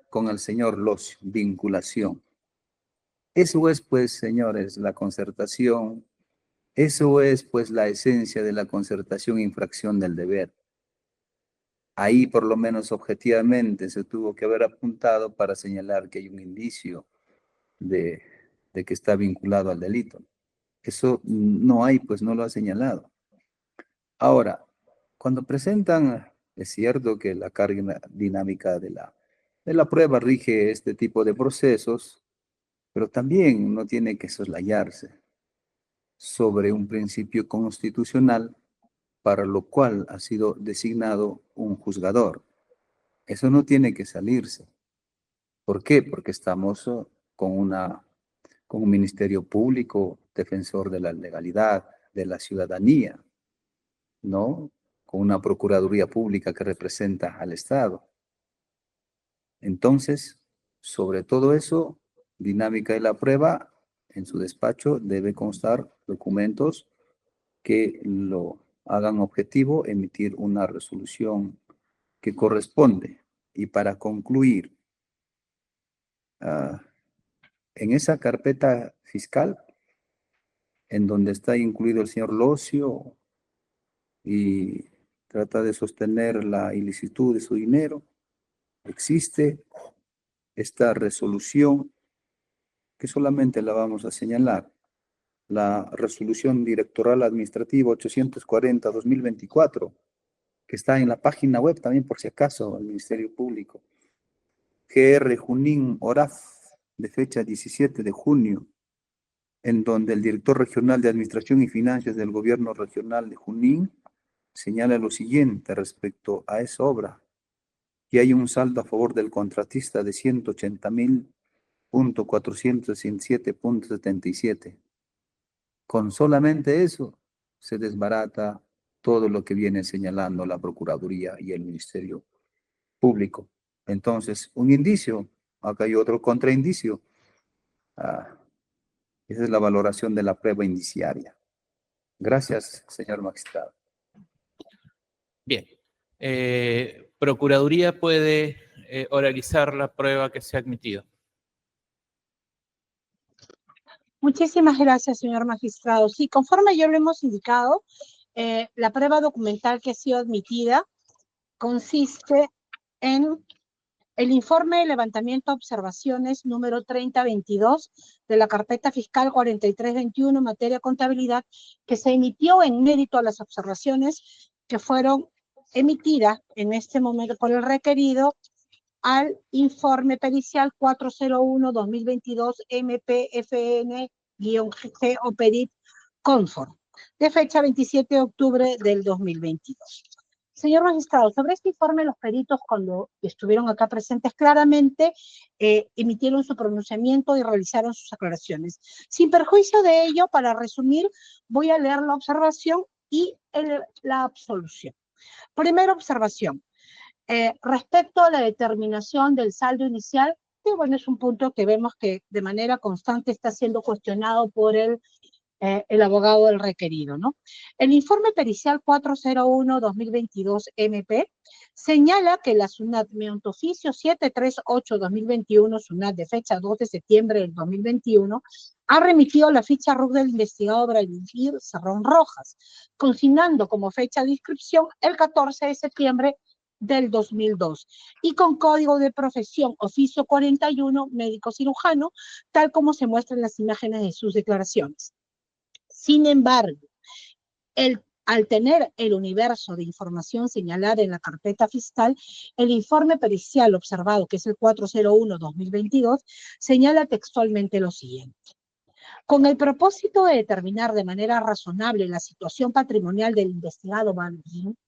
S4: con el señor Locio, vinculación. Eso es, pues, señores, la concertación, eso es, pues, la esencia de la concertación e infracción del deber. Ahí, por lo menos objetivamente, se tuvo que haber apuntado para señalar que hay un indicio de que está vinculado al delito. Eso no hay, pues no lo ha señalado. Ahora, cuando presentan, es cierto que la carga dinámica de la prueba rige este tipo de procesos, pero también no tiene que soslayarse sobre un principio constitucional para lo cual ha sido designado un juzgador. Eso no tiene que salirse. ¿Por qué? Porque estamos con un ministerio público, defensor de la legalidad, de la ciudadanía, ¿no? Con una procuraduría pública que representa al Estado. Entonces, sobre todo eso, dinámica de la prueba, en su despacho debe constar documentos que lo hagan objetivo, emitir una resolución que corresponde. Y para concluir, en esa carpeta fiscal, en donde está incluido el señor Locio y trata de sostener la ilicitud de su dinero, existe esta resolución que solamente la vamos a señalar, la resolución directoral administrativa 840-2024, que está en la página web también por si acaso, del Ministerio Público, GR Junín ORAF, de fecha 17 de junio, en donde el director regional de Administración y Finanzas del Gobierno Regional de Junín señala lo siguiente respecto a esa obra, que hay un saldo a favor del contratista de 180.000 417.77. Con solamente eso se desbarata todo lo que viene señalando la Procuraduría y el Ministerio Público. Entonces, un indicio, acá hay otro contraindicio. Esa es la valoración de la prueba indiciaria. Gracias, señor magistrado.
S1: Bien. Procuraduría puede oralizar la prueba que se ha admitido.
S3: Muchísimas gracias, señor magistrado. Sí, conforme ya lo hemos indicado, la prueba documental que ha sido admitida consiste en el informe de levantamiento de observaciones número 3022 de la carpeta fiscal 4321 en materia de contabilidad, que se emitió en mérito a las observaciones que fueron emitidas en este momento por el requerido al informe pericial 401-2022 MPFN-G OPERIT Conform, de fecha 27 de octubre del 2022. Señor magistrado, sobre este informe los peritos, cuando estuvieron acá presentes, claramente emitieron su pronunciamiento y realizaron sus aclaraciones. Sin perjuicio de ello, para resumir, voy a leer la observación y la absolución. Primera observación. Respecto a la determinación del saldo inicial, que bueno, es un punto que vemos que de manera constante está siendo cuestionado por el abogado del requerido, ¿no? El informe pericial 401-2022 MP señala que la SUNAT, mediante oficio 738-2021, SUNAT de fecha 2 de septiembre del 2021, ha remitido la ficha RUC del investigado Vladimir Cerrón Rojas, consignando como fecha de inscripción el 14 de septiembre del 2002 y con código de profesión oficio 41 médico cirujano, tal como se muestra en las imágenes de sus declaraciones. Sin embargo, al tener el universo de información señalada en la carpeta fiscal, el informe pericial observado, que es el 401-2022, señala textualmente lo siguiente. Con el propósito de determinar de manera razonable la situación patrimonial del investigado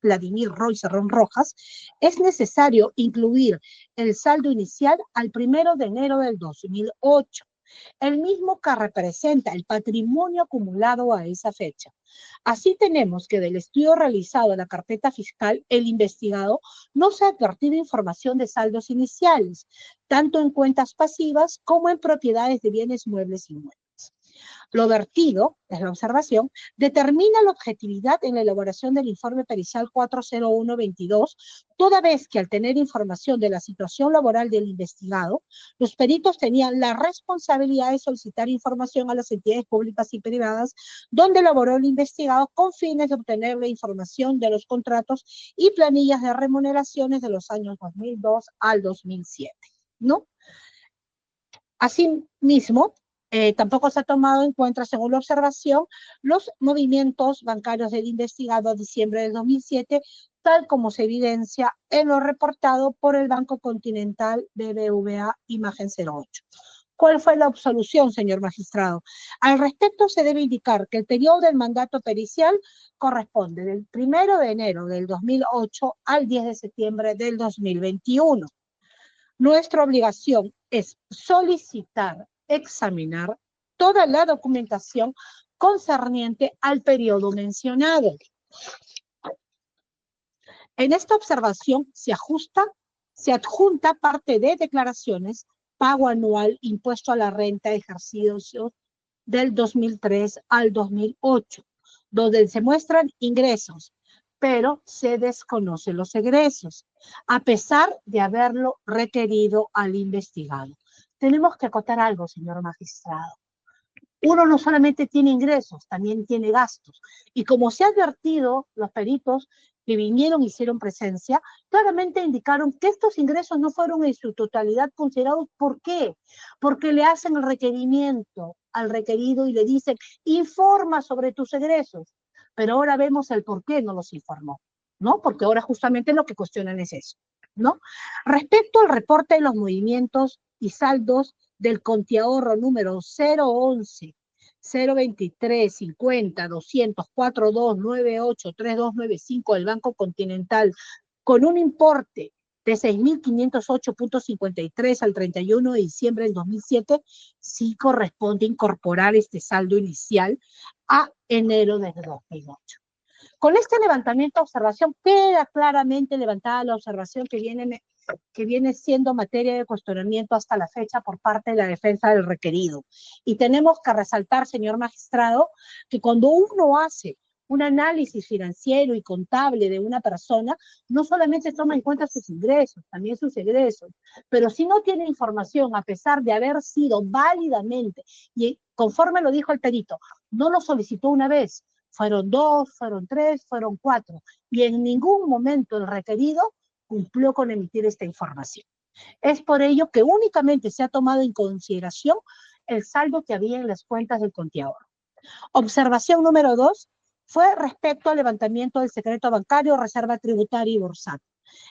S3: Vladimir Roy Cerrón Rojas, es necesario incluir el saldo inicial al 1 de enero del 2008, el mismo que representa el patrimonio acumulado a esa fecha. Así tenemos que del estudio realizado en la carpeta fiscal, el investigado no se ha advertido información de saldos iniciales, tanto en cuentas pasivas como en propiedades de bienes muebles y inmuebles. Lo vertido, es la observación, determina la objetividad en la elaboración del informe pericial 401-22, toda vez que al tener información de la situación laboral del investigado, los peritos tenían la responsabilidad de solicitar información a las entidades públicas y privadas donde laboró el investigado con fines de obtener la información de los contratos y planillas de remuneraciones de los años 2002 al 2007, ¿no? Asimismo, tampoco se ha tomado en cuenta, según la observación, los movimientos bancarios del investigado a diciembre del 2007, tal como se evidencia en lo reportado por el Banco Continental BBVA Imagen 08. ¿Cuál fue la absolución, señor magistrado? Al respecto, se debe indicar que el periodo del mandato pericial corresponde del 1 de enero del 2008 al 10 de septiembre del 2021. Nuestra obligación es solicitar, examinar toda la documentación concerniente al periodo mencionado. En esta observación se adjunta parte de declaraciones, pago anual, impuesto a la renta, ejercicios del 2003 al 2008, donde se muestran ingresos, pero se desconocen los egresos, a pesar de haberlo requerido al investigado. Tenemos que acotar algo, señor magistrado. Uno no solamente tiene ingresos, también tiene gastos. Y como se ha advertido, los peritos que vinieron y hicieron presencia, claramente indicaron que estos ingresos no fueron en su totalidad considerados. ¿Por qué? Porque le hacen el requerimiento al requerido y le dicen, informa sobre tus egresos. Pero ahora vemos el por qué no los informó, ¿no? Porque ahora justamente lo que cuestionan es eso, ¿no? Respecto al reporte de los movimientos y saldos del contiahorro número 011 023 50 200 42 98 3295 del Banco Continental con un importe de 6.508.53 al 31 de diciembre del 2007, sí corresponde incorporar este saldo inicial a enero del 2008. Con este levantamiento de observación queda claramente levantada la observación que viene siendo materia de cuestionamiento hasta la fecha por parte de la defensa del requerido. Y tenemos que resaltar, señor magistrado, que cuando uno hace un análisis financiero y contable de una persona, no solamente toma en cuenta sus ingresos, también sus egresos, pero si no tiene información, a pesar de haber sido válidamente, y conforme lo dijo el perito, no lo solicitó una vez, fueron 2, fueron 3, fueron 4, y en ningún momento el requerido cumplió con emitir esta información. Es por ello que únicamente se ha tomado en consideración el saldo que había en las cuentas del conteahorro. Observación número 2 fue respecto al levantamiento del secreto bancario, reserva tributaria y bursátil.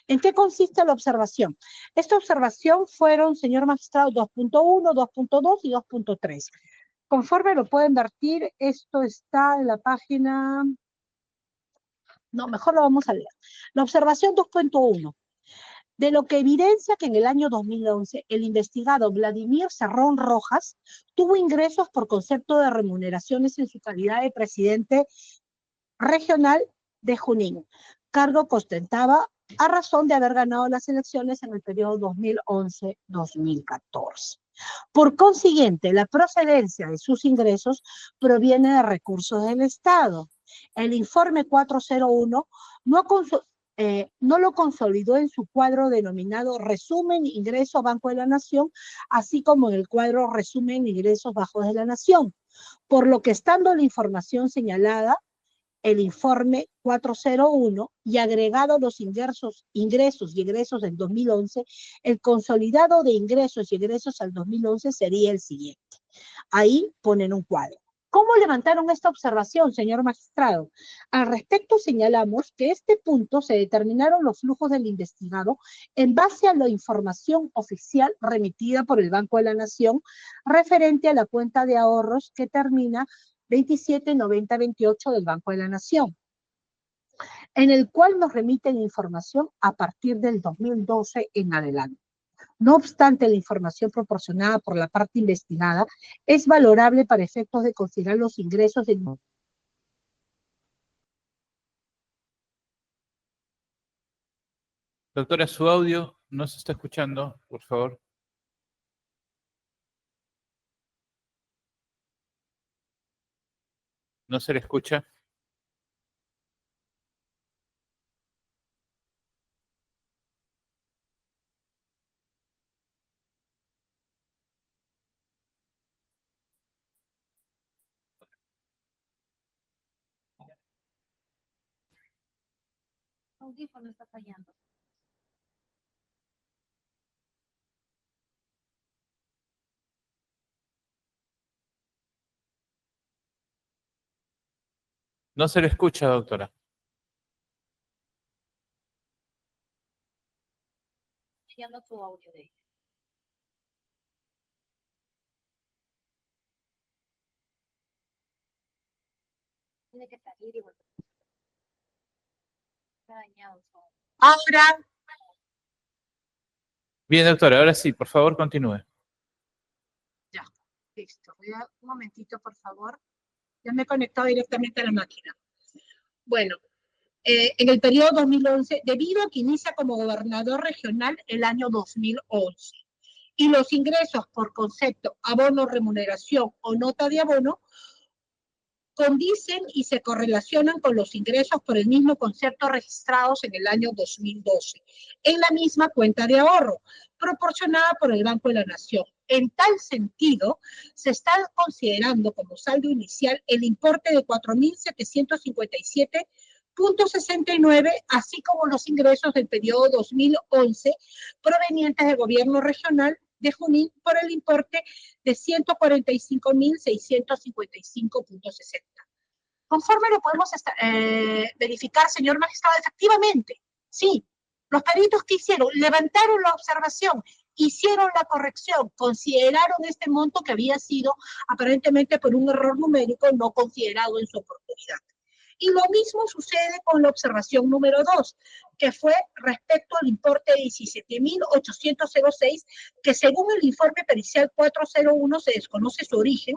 S3: ¿En qué consiste la observación? Esta observación fueron, señor magistrado, 2.1, 2.2 y 2.3. Conforme lo pueden vertir, esto está en la página... No, mejor lo vamos a leer. La observación 2.1. De lo que evidencia que en el año 2011 el investigado Vladimir Cerrón Rojas tuvo ingresos por concepto de remuneraciones en su calidad de presidente regional de Junín, cargo que ostentaba a razón de haber ganado las elecciones en el periodo 2011-2014. Por consiguiente, la procedencia de sus ingresos proviene de recursos del Estado. El informe 401 no lo consolidó en su cuadro denominado Resumen Ingresos Banco de la Nación, así como en el cuadro Resumen Ingresos Bajos de la Nación, por lo que estando la información señalada, el informe 401 y agregado los ingresos y egresos del 2011, el consolidado de ingresos y egresos al 2011 sería el siguiente. Ahí ponen un cuadro. ¿Cómo levantaron esta observación, señor magistrado? Al respecto señalamos que este punto se determinaron los flujos del investigado en base a la información oficial remitida por el Banco de la Nación referente a la cuenta de ahorros que termina 279028 del Banco de la Nación, en el cual nos remiten información a partir del 2012 en adelante. No obstante, la información proporcionada por la parte investigada es valorable para efectos de considerar los ingresos del...
S1: Doctora, su audio no se está escuchando, por favor. No se le escucha.
S5: El audífono está fallando.
S1: No se le escucha, doctora.
S5: Fallando tu audio de ella. Tiene que salir y volver. Está dañado su audio.
S3: Ahora,
S1: Bien, doctora, ahora sí, por favor, continúe.
S3: ya, listo. Un momentito, por favor. Ya me he conectado directamente a la máquina. Bueno, en el periodo 2011, debido a que inicia como gobernador regional el año 2011, y los ingresos por concepto abono, remuneración o nota de abono condicen y se correlacionan con los ingresos por el mismo concepto registrados en el año 2012, en la misma cuenta de ahorro, proporcionada por el Banco de la Nación. En tal sentido, se está considerando como saldo inicial el importe de 4.757.69, así como los ingresos del periodo 2011 provenientes del gobierno regional de Junín por el importe de 145.655.60. Conforme lo podemos verificar, señor magistrado, efectivamente, sí, los peritos que hicieron, levantaron la observación, hicieron la corrección, consideraron este monto que había sido aparentemente por un error numérico no considerado en su oportunidad. Y lo mismo sucede con la observación número 2, que fue respecto al importe de 17.806, que según el informe pericial 401 se desconoce su origen.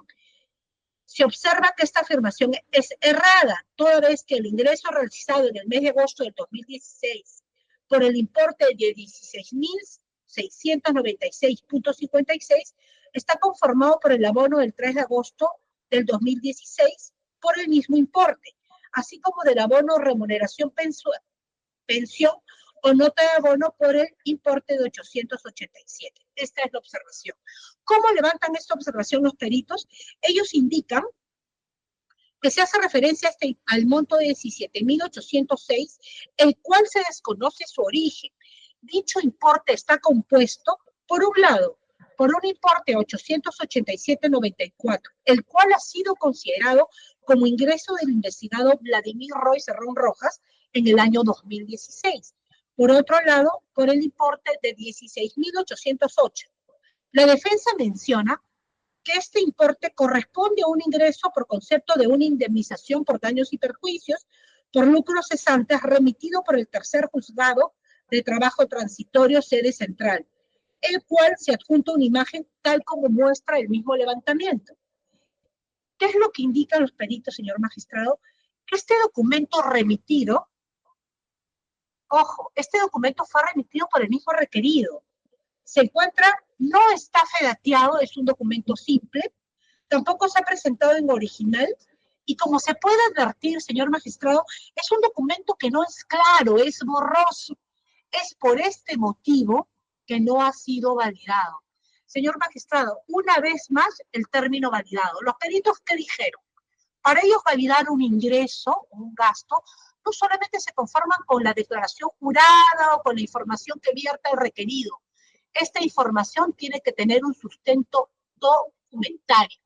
S3: Se observa que esta afirmación es errada, toda vez que el ingreso realizado en el mes de agosto del 2016 por el importe de 16.696.56 está conformado por el abono del 3 de agosto del 2016 por el mismo importe, así como del abono remuneración pensión o nota de abono por el importe de 887. Esta es la observación. ¿Cómo levantan esta observación los peritos? Ellos indican que se hace referencia al monto de 17.806, el cual se desconoce su origen. Dicho importe está compuesto, por un lado, por un importe de 887.94, el cual ha sido considerado como ingreso del investigado Vladimir Roy Cerrón Rojas en el año 2016. Por otro lado, por el importe de 16.808. La defensa menciona que este importe corresponde a un ingreso por concepto de una indemnización por daños y perjuicios por lucros cesantes remitido por el tercer juzgado de trabajo transitorio sede central, el cual se adjunta una imagen tal como muestra el mismo levantamiento. ¿Qué es lo que indican los peritos, señor magistrado? Que este documento remitido, ojo, este documento fue remitido por el mismo requerido. Se encuentra, no está fedateado, es un documento simple, tampoco se ha presentado en original, y como se puede advertir, señor magistrado, es un documento que no es claro, es borroso. Es por este motivo que no ha sido validado. Señor magistrado, una vez más el término validado. Los peritos, ¿qué dijeron? Para ellos validar un ingreso, un gasto, no solamente se conforman con la declaración jurada o con la información que vierta el requerido. Esta información tiene que tener un sustento documentario.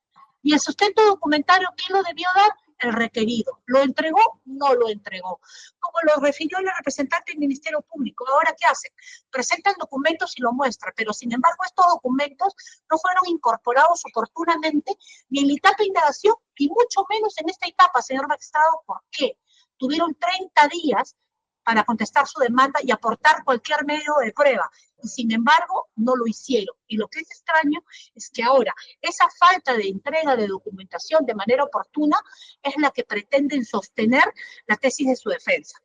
S3: ¿Y el sustento documentario quién lo debió dar? El requerido. ¿Lo entregó? No lo entregó. Como lo refirió el representante del Ministerio Público. ¿Ahora qué hacen? Presentan documentos y lo muestran, pero sin embargo estos documentos no fueron incorporados oportunamente ni en la etapa de indagación y mucho menos en esta etapa, señor magistrado. ¿Por qué? Tuvieron 30 días para contestar su demanda y aportar cualquier medio de prueba. Y sin embargo, no lo hicieron. Y lo que es extraño es que ahora esa falta de entrega de documentación de manera oportuna es la que pretenden sostener la tesis de su defensa.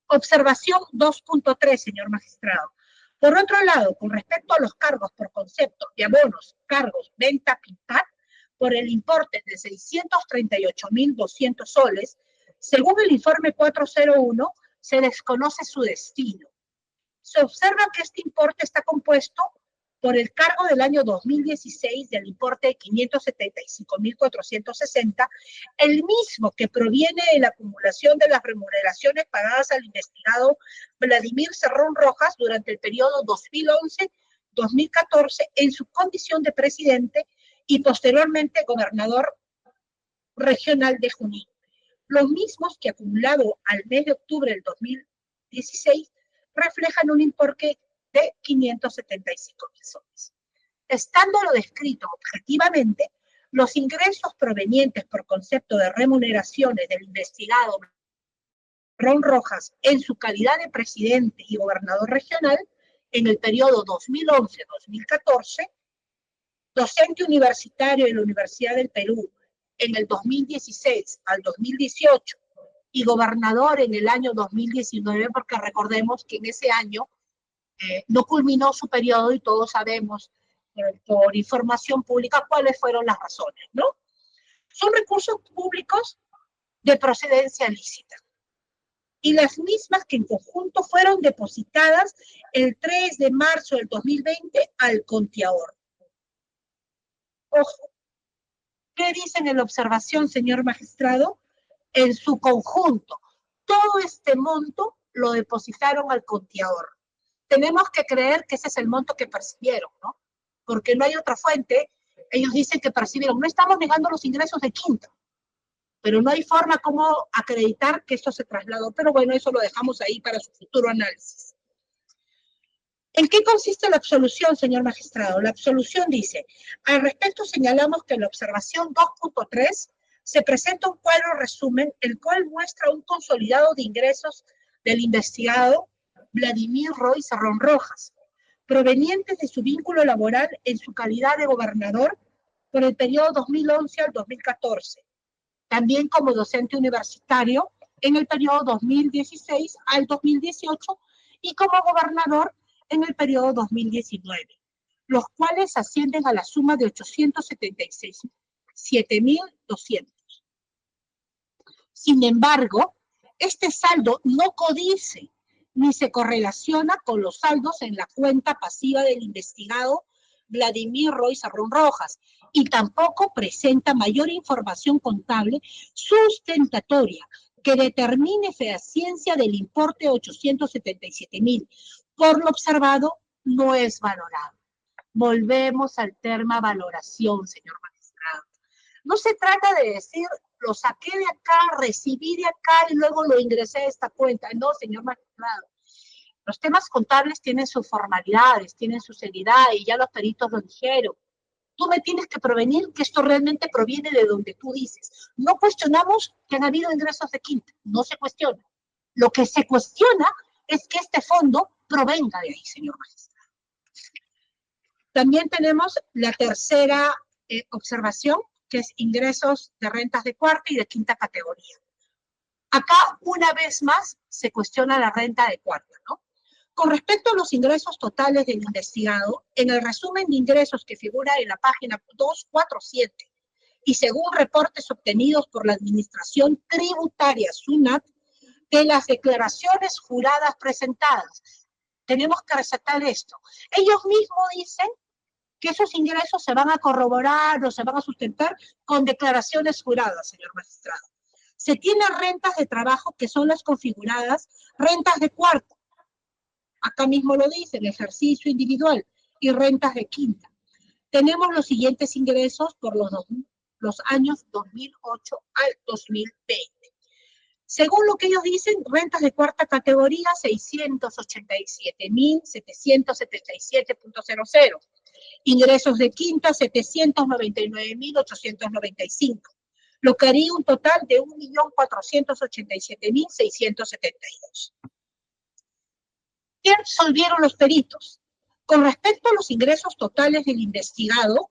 S3: Observación 2.3, señor magistrado. Por otro lado, con respecto a los cargos por concepto de abonos, cargos, venta, pintar, por el importe de 638.200 soles, según el informe 401, se desconoce su destino. Se observa que este importe está compuesto por el cargo del año 2016 del importe de 575.460, el mismo que proviene de la acumulación de las remuneraciones pagadas al investigado Vladimir Cerrón Rojas durante el periodo 2011-2014 en su condición de presidente y posteriormente gobernador regional de Junín. Los mismos que acumulado al mes de octubre del 2016 reflejan un importe de 575.000 soles. Estando lo descrito objetivamente, los ingresos provenientes por concepto de remuneraciones del investigado Ron Rojas en su calidad de presidente y gobernador regional en el periodo 2011-2014, docente universitario de la Universidad del Perú en el 2016 al 2018 y gobernador en el año 2019, porque recordemos que en ese año no culminó su periodo y todos sabemos por información pública cuáles fueron las razones, ¿no? Son recursos públicos de procedencia lícita y las mismas que en conjunto fueron depositadas el 3 de marzo del 2020 al conteador. Ojo, ¿qué dicen en la observación, señor magistrado? En su conjunto, todo este monto lo depositaron al conteador. Tenemos que creer que ese es el monto que percibieron, ¿no? Porque no hay otra fuente. Ellos dicen que percibieron. No estamos negando los ingresos de quinto, pero no hay forma como acreditar que esto se trasladó. Pero bueno, eso lo dejamos ahí para su futuro análisis. ¿En qué consiste la absolución, señor magistrado? La absolución dice, al respecto señalamos que la observación 2.3 se presenta un cuadro resumen, el cual muestra un consolidado de ingresos del investigado Vladimir Roy Sarrón Rojas, provenientes de su vínculo laboral en su calidad de gobernador por el periodo 2011 al 2014, también como docente universitario en el periodo 2016 al 2018 y como gobernador en el periodo 2019, los cuales ascienden a la suma de 876.7.200. Sin embargo, este saldo no codice ni se correlaciona con los saldos en la cuenta pasiva del investigado Vladimir Roy Sarrón Rojas y tampoco presenta mayor información contable sustentatoria que determine fehaciencia del importe 877.000. Por lo observado, no es valorado. Volvemos al tema valoración, señor magistrado. No se trata de decir, lo saqué de acá, recibí de acá y luego lo ingresé a esta cuenta. No, señor magistrado. Los temas contables tienen sus formalidades, tienen su seriedad y ya los peritos lo dijeron. Tú me tienes que provenir que esto realmente proviene de donde tú dices. No cuestionamos que han habido ingresos de quinta, no se cuestiona. Lo que se cuestiona es que este fondo provenga de ahí, señor magistrado. También tenemos la tercera observación, que es ingresos de rentas de cuarta y de quinta categoría. Acá, una vez más, se cuestiona la renta de cuarta, ¿no? Con respecto a los ingresos totales del investigado, en el resumen de ingresos que figura en la página 247 y según reportes obtenidos por la Administración Tributaria SUNAT, de las declaraciones juradas presentadas, tenemos que resaltar esto. Ellos mismos dicen que esos ingresos se van a corroborar o se van a sustentar con declaraciones juradas, señor magistrado. Se tienen rentas de trabajo que son las configuradas rentas de cuarta. Acá mismo lo dice, el ejercicio individual y rentas de quinta. Tenemos los siguientes ingresos por los años 2008 al 2020. Según lo que ellos dicen, rentas de cuarta categoría, 687.777.00. Ingresos de quinta, 799.895. Lo que haría un total de 1.487.672. ¿Qué resolvieron los peritos? Con respecto a los ingresos totales del investigado,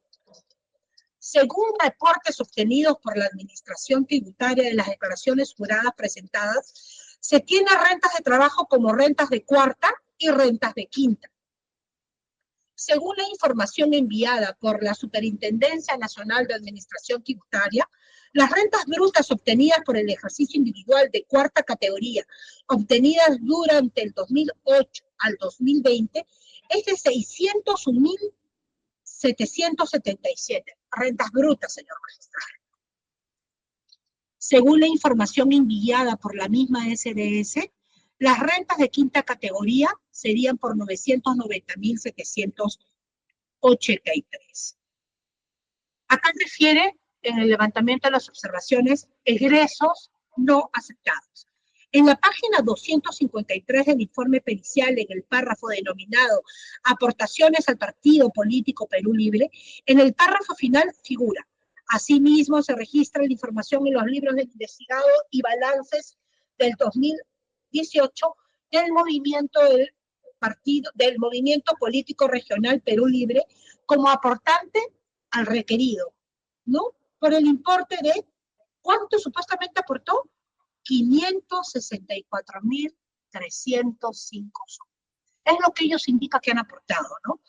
S3: según reportes obtenidos por la Administración Tributaria de las declaraciones juradas presentadas, se tiene rentas de trabajo como rentas de cuarta y rentas de quinta. Según la información enviada por la Superintendencia Nacional de Administración Tributaria, las rentas brutas obtenidas por el ejercicio individual de cuarta categoría, obtenidas durante el 2008 al 2020, es de 601.777. Rentas brutas, señor magistrado. Según la información enviada por la misma SDS, las rentas de quinta categoría serían por 990.783. Acá refiere en el levantamiento de las observaciones egresos no aceptados. En la página 253 del informe pericial, en el párrafo denominado Aportaciones al Partido Político Perú Libre, en el párrafo final figura: asimismo, se registra la información en los libros del investigado y balances del 2018 del movimiento del Movimiento Político Regional Perú Libre como aportante al requerido, ¿no? Por el importe de, ¿cuánto supuestamente aportó? 564.305 soles. Es lo que ellos indican que han aportado, ¿no?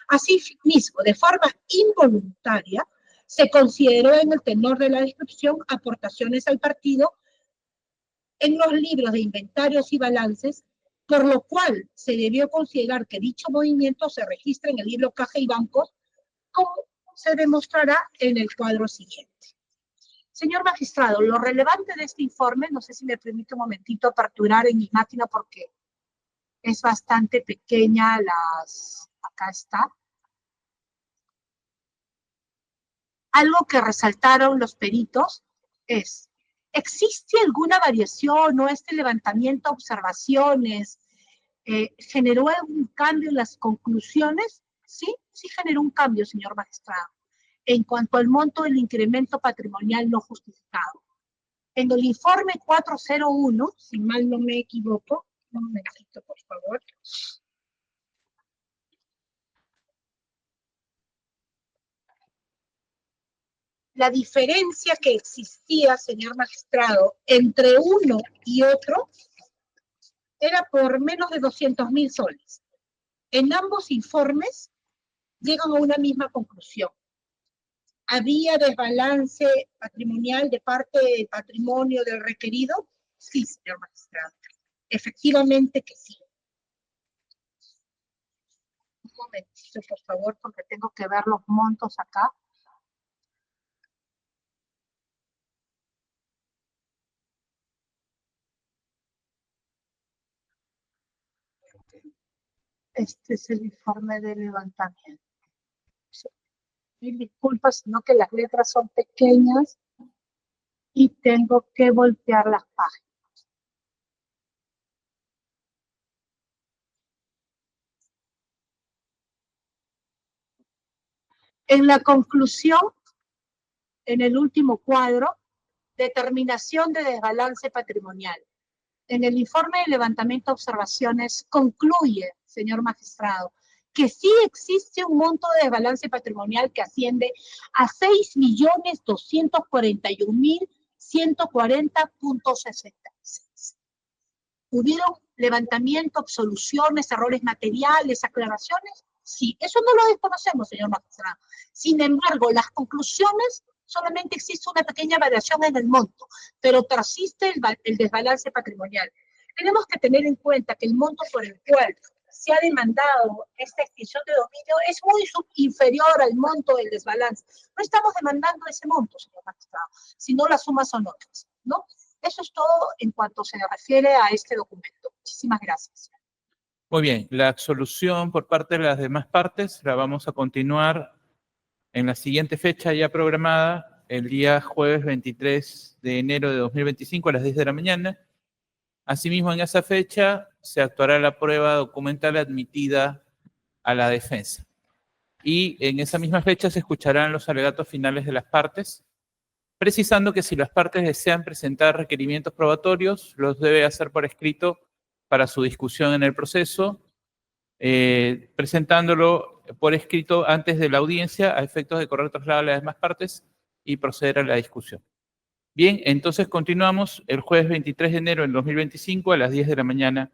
S3: Así mismo, de forma involuntaria, se consideró en el tenor de la descripción aportaciones al partido en los libros de inventarios y balances, por lo cual se debió considerar que dicho movimiento se registra en el libro Caja y Bancos, como se demostrará en el cuadro siguiente. Señor magistrado, lo relevante de este informe, no sé si me permite un momentito aperturar en mi máquina porque es bastante pequeña acá está. Algo que resaltaron los peritos es, ¿existe alguna variación o este levantamiento de observaciones generó algún cambio en las conclusiones? Sí, sí generó un cambio, señor magistrado. en cuanto al monto del incremento patrimonial no justificado. En el informe 401, si mal no me equivoco, un momentito, por favor. La diferencia que existía, señor magistrado, entre uno y otro era por menos de 200.000 soles. En ambos informes llegan a una misma conclusión. ¿Había desbalance patrimonial de parte del patrimonio del requerido? Sí, señor magistrado. Efectivamente que sí. Un momentito, por favor, porque tengo que ver los montos acá. Este es el informe de levantamiento. Mil disculpas, sino que las letras son pequeñas y tengo que voltear las páginas. En la conclusión, en el último cuadro, determinación de desbalance patrimonial. En el informe de levantamiento de observaciones concluye, señor magistrado, que sí existe un monto de desbalance patrimonial que asciende a 6.241.140.66. ¿Hubieron levantamiento, absoluciones, errores materiales, aclaraciones? Sí, eso no lo desconocemos, señor magistrado. Sin embargo, las conclusiones, solamente existe una pequeña variación en el monto, pero persiste el desbalance patrimonial. Tenemos que tener en cuenta que el monto por el cual se ha demandado esta extinción de dominio es muy inferior al monto del desbalance. No estamos demandando ese monto, señor magistrado, sino las sumas son otras, ¿no? Eso es todo en cuanto se refiere a este documento. Muchísimas gracias.
S1: Muy bien, la absolución por parte de las demás partes la vamos a continuar en la siguiente fecha ya programada, el día jueves 23 de enero de 2025 a las 10 de la mañana. Asimismo, en esa fecha se actuará la prueba documental admitida a la defensa. Y en esa misma fecha se escucharán los alegatos finales de las partes, precisando que si las partes desean presentar requerimientos probatorios, los debe hacer por escrito para su discusión en el proceso, presentándolo por escrito antes de la audiencia a efectos de correr traslado a las demás partes y proceder a la discusión. Bien, entonces continuamos el jueves 23 de enero del 2025 a las 10 de la mañana.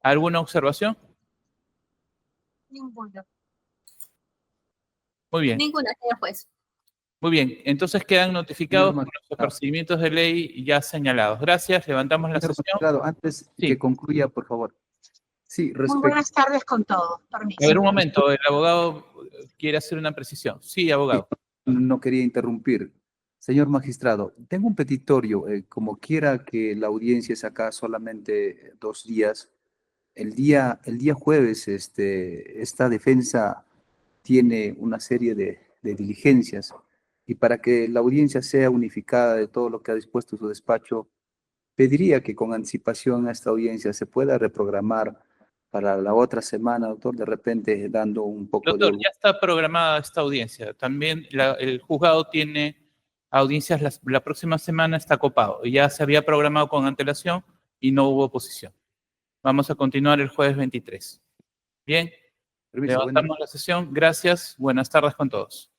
S1: ¿Alguna observación?
S3: Ninguna.
S1: Muy bien.
S2: Ninguna, señor juez.
S1: Muy bien, entonces quedan notificados
S4: Señor
S1: por los procedimientos de ley ya señalados. Gracias, levantamos la
S4: Señor
S1: sesión.
S4: magistrado, antes
S1: Sí.
S4: que concluya, por favor. Sí,
S3: Muy
S4: respecto.
S3: buenas tardes con todos. Permiso.
S1: A ver, un momento, el abogado quiere hacer una precisión. Sí, abogado.
S4: No quería interrumpir. Señor magistrado, tengo un petitorio, como quiera que la audiencia es acá solamente 2 días. El día jueves, esta defensa tiene una serie de diligencias y para que la audiencia sea unificada de todo lo que ha dispuesto su despacho, pediría que con anticipación a esta audiencia se pueda reprogramar para la otra semana, doctor, de repente dando un poco
S1: Doctor,
S4: de...
S1: ya está programada esta audiencia. También el juzgado tiene audiencias, la próxima semana está copado. Ya se había programado con antelación y no hubo oposición. Vamos a continuar el jueves 23. Bien,
S4: Permiso,
S1: levantamos la sesión. Gracias. Buenas tardes con todos.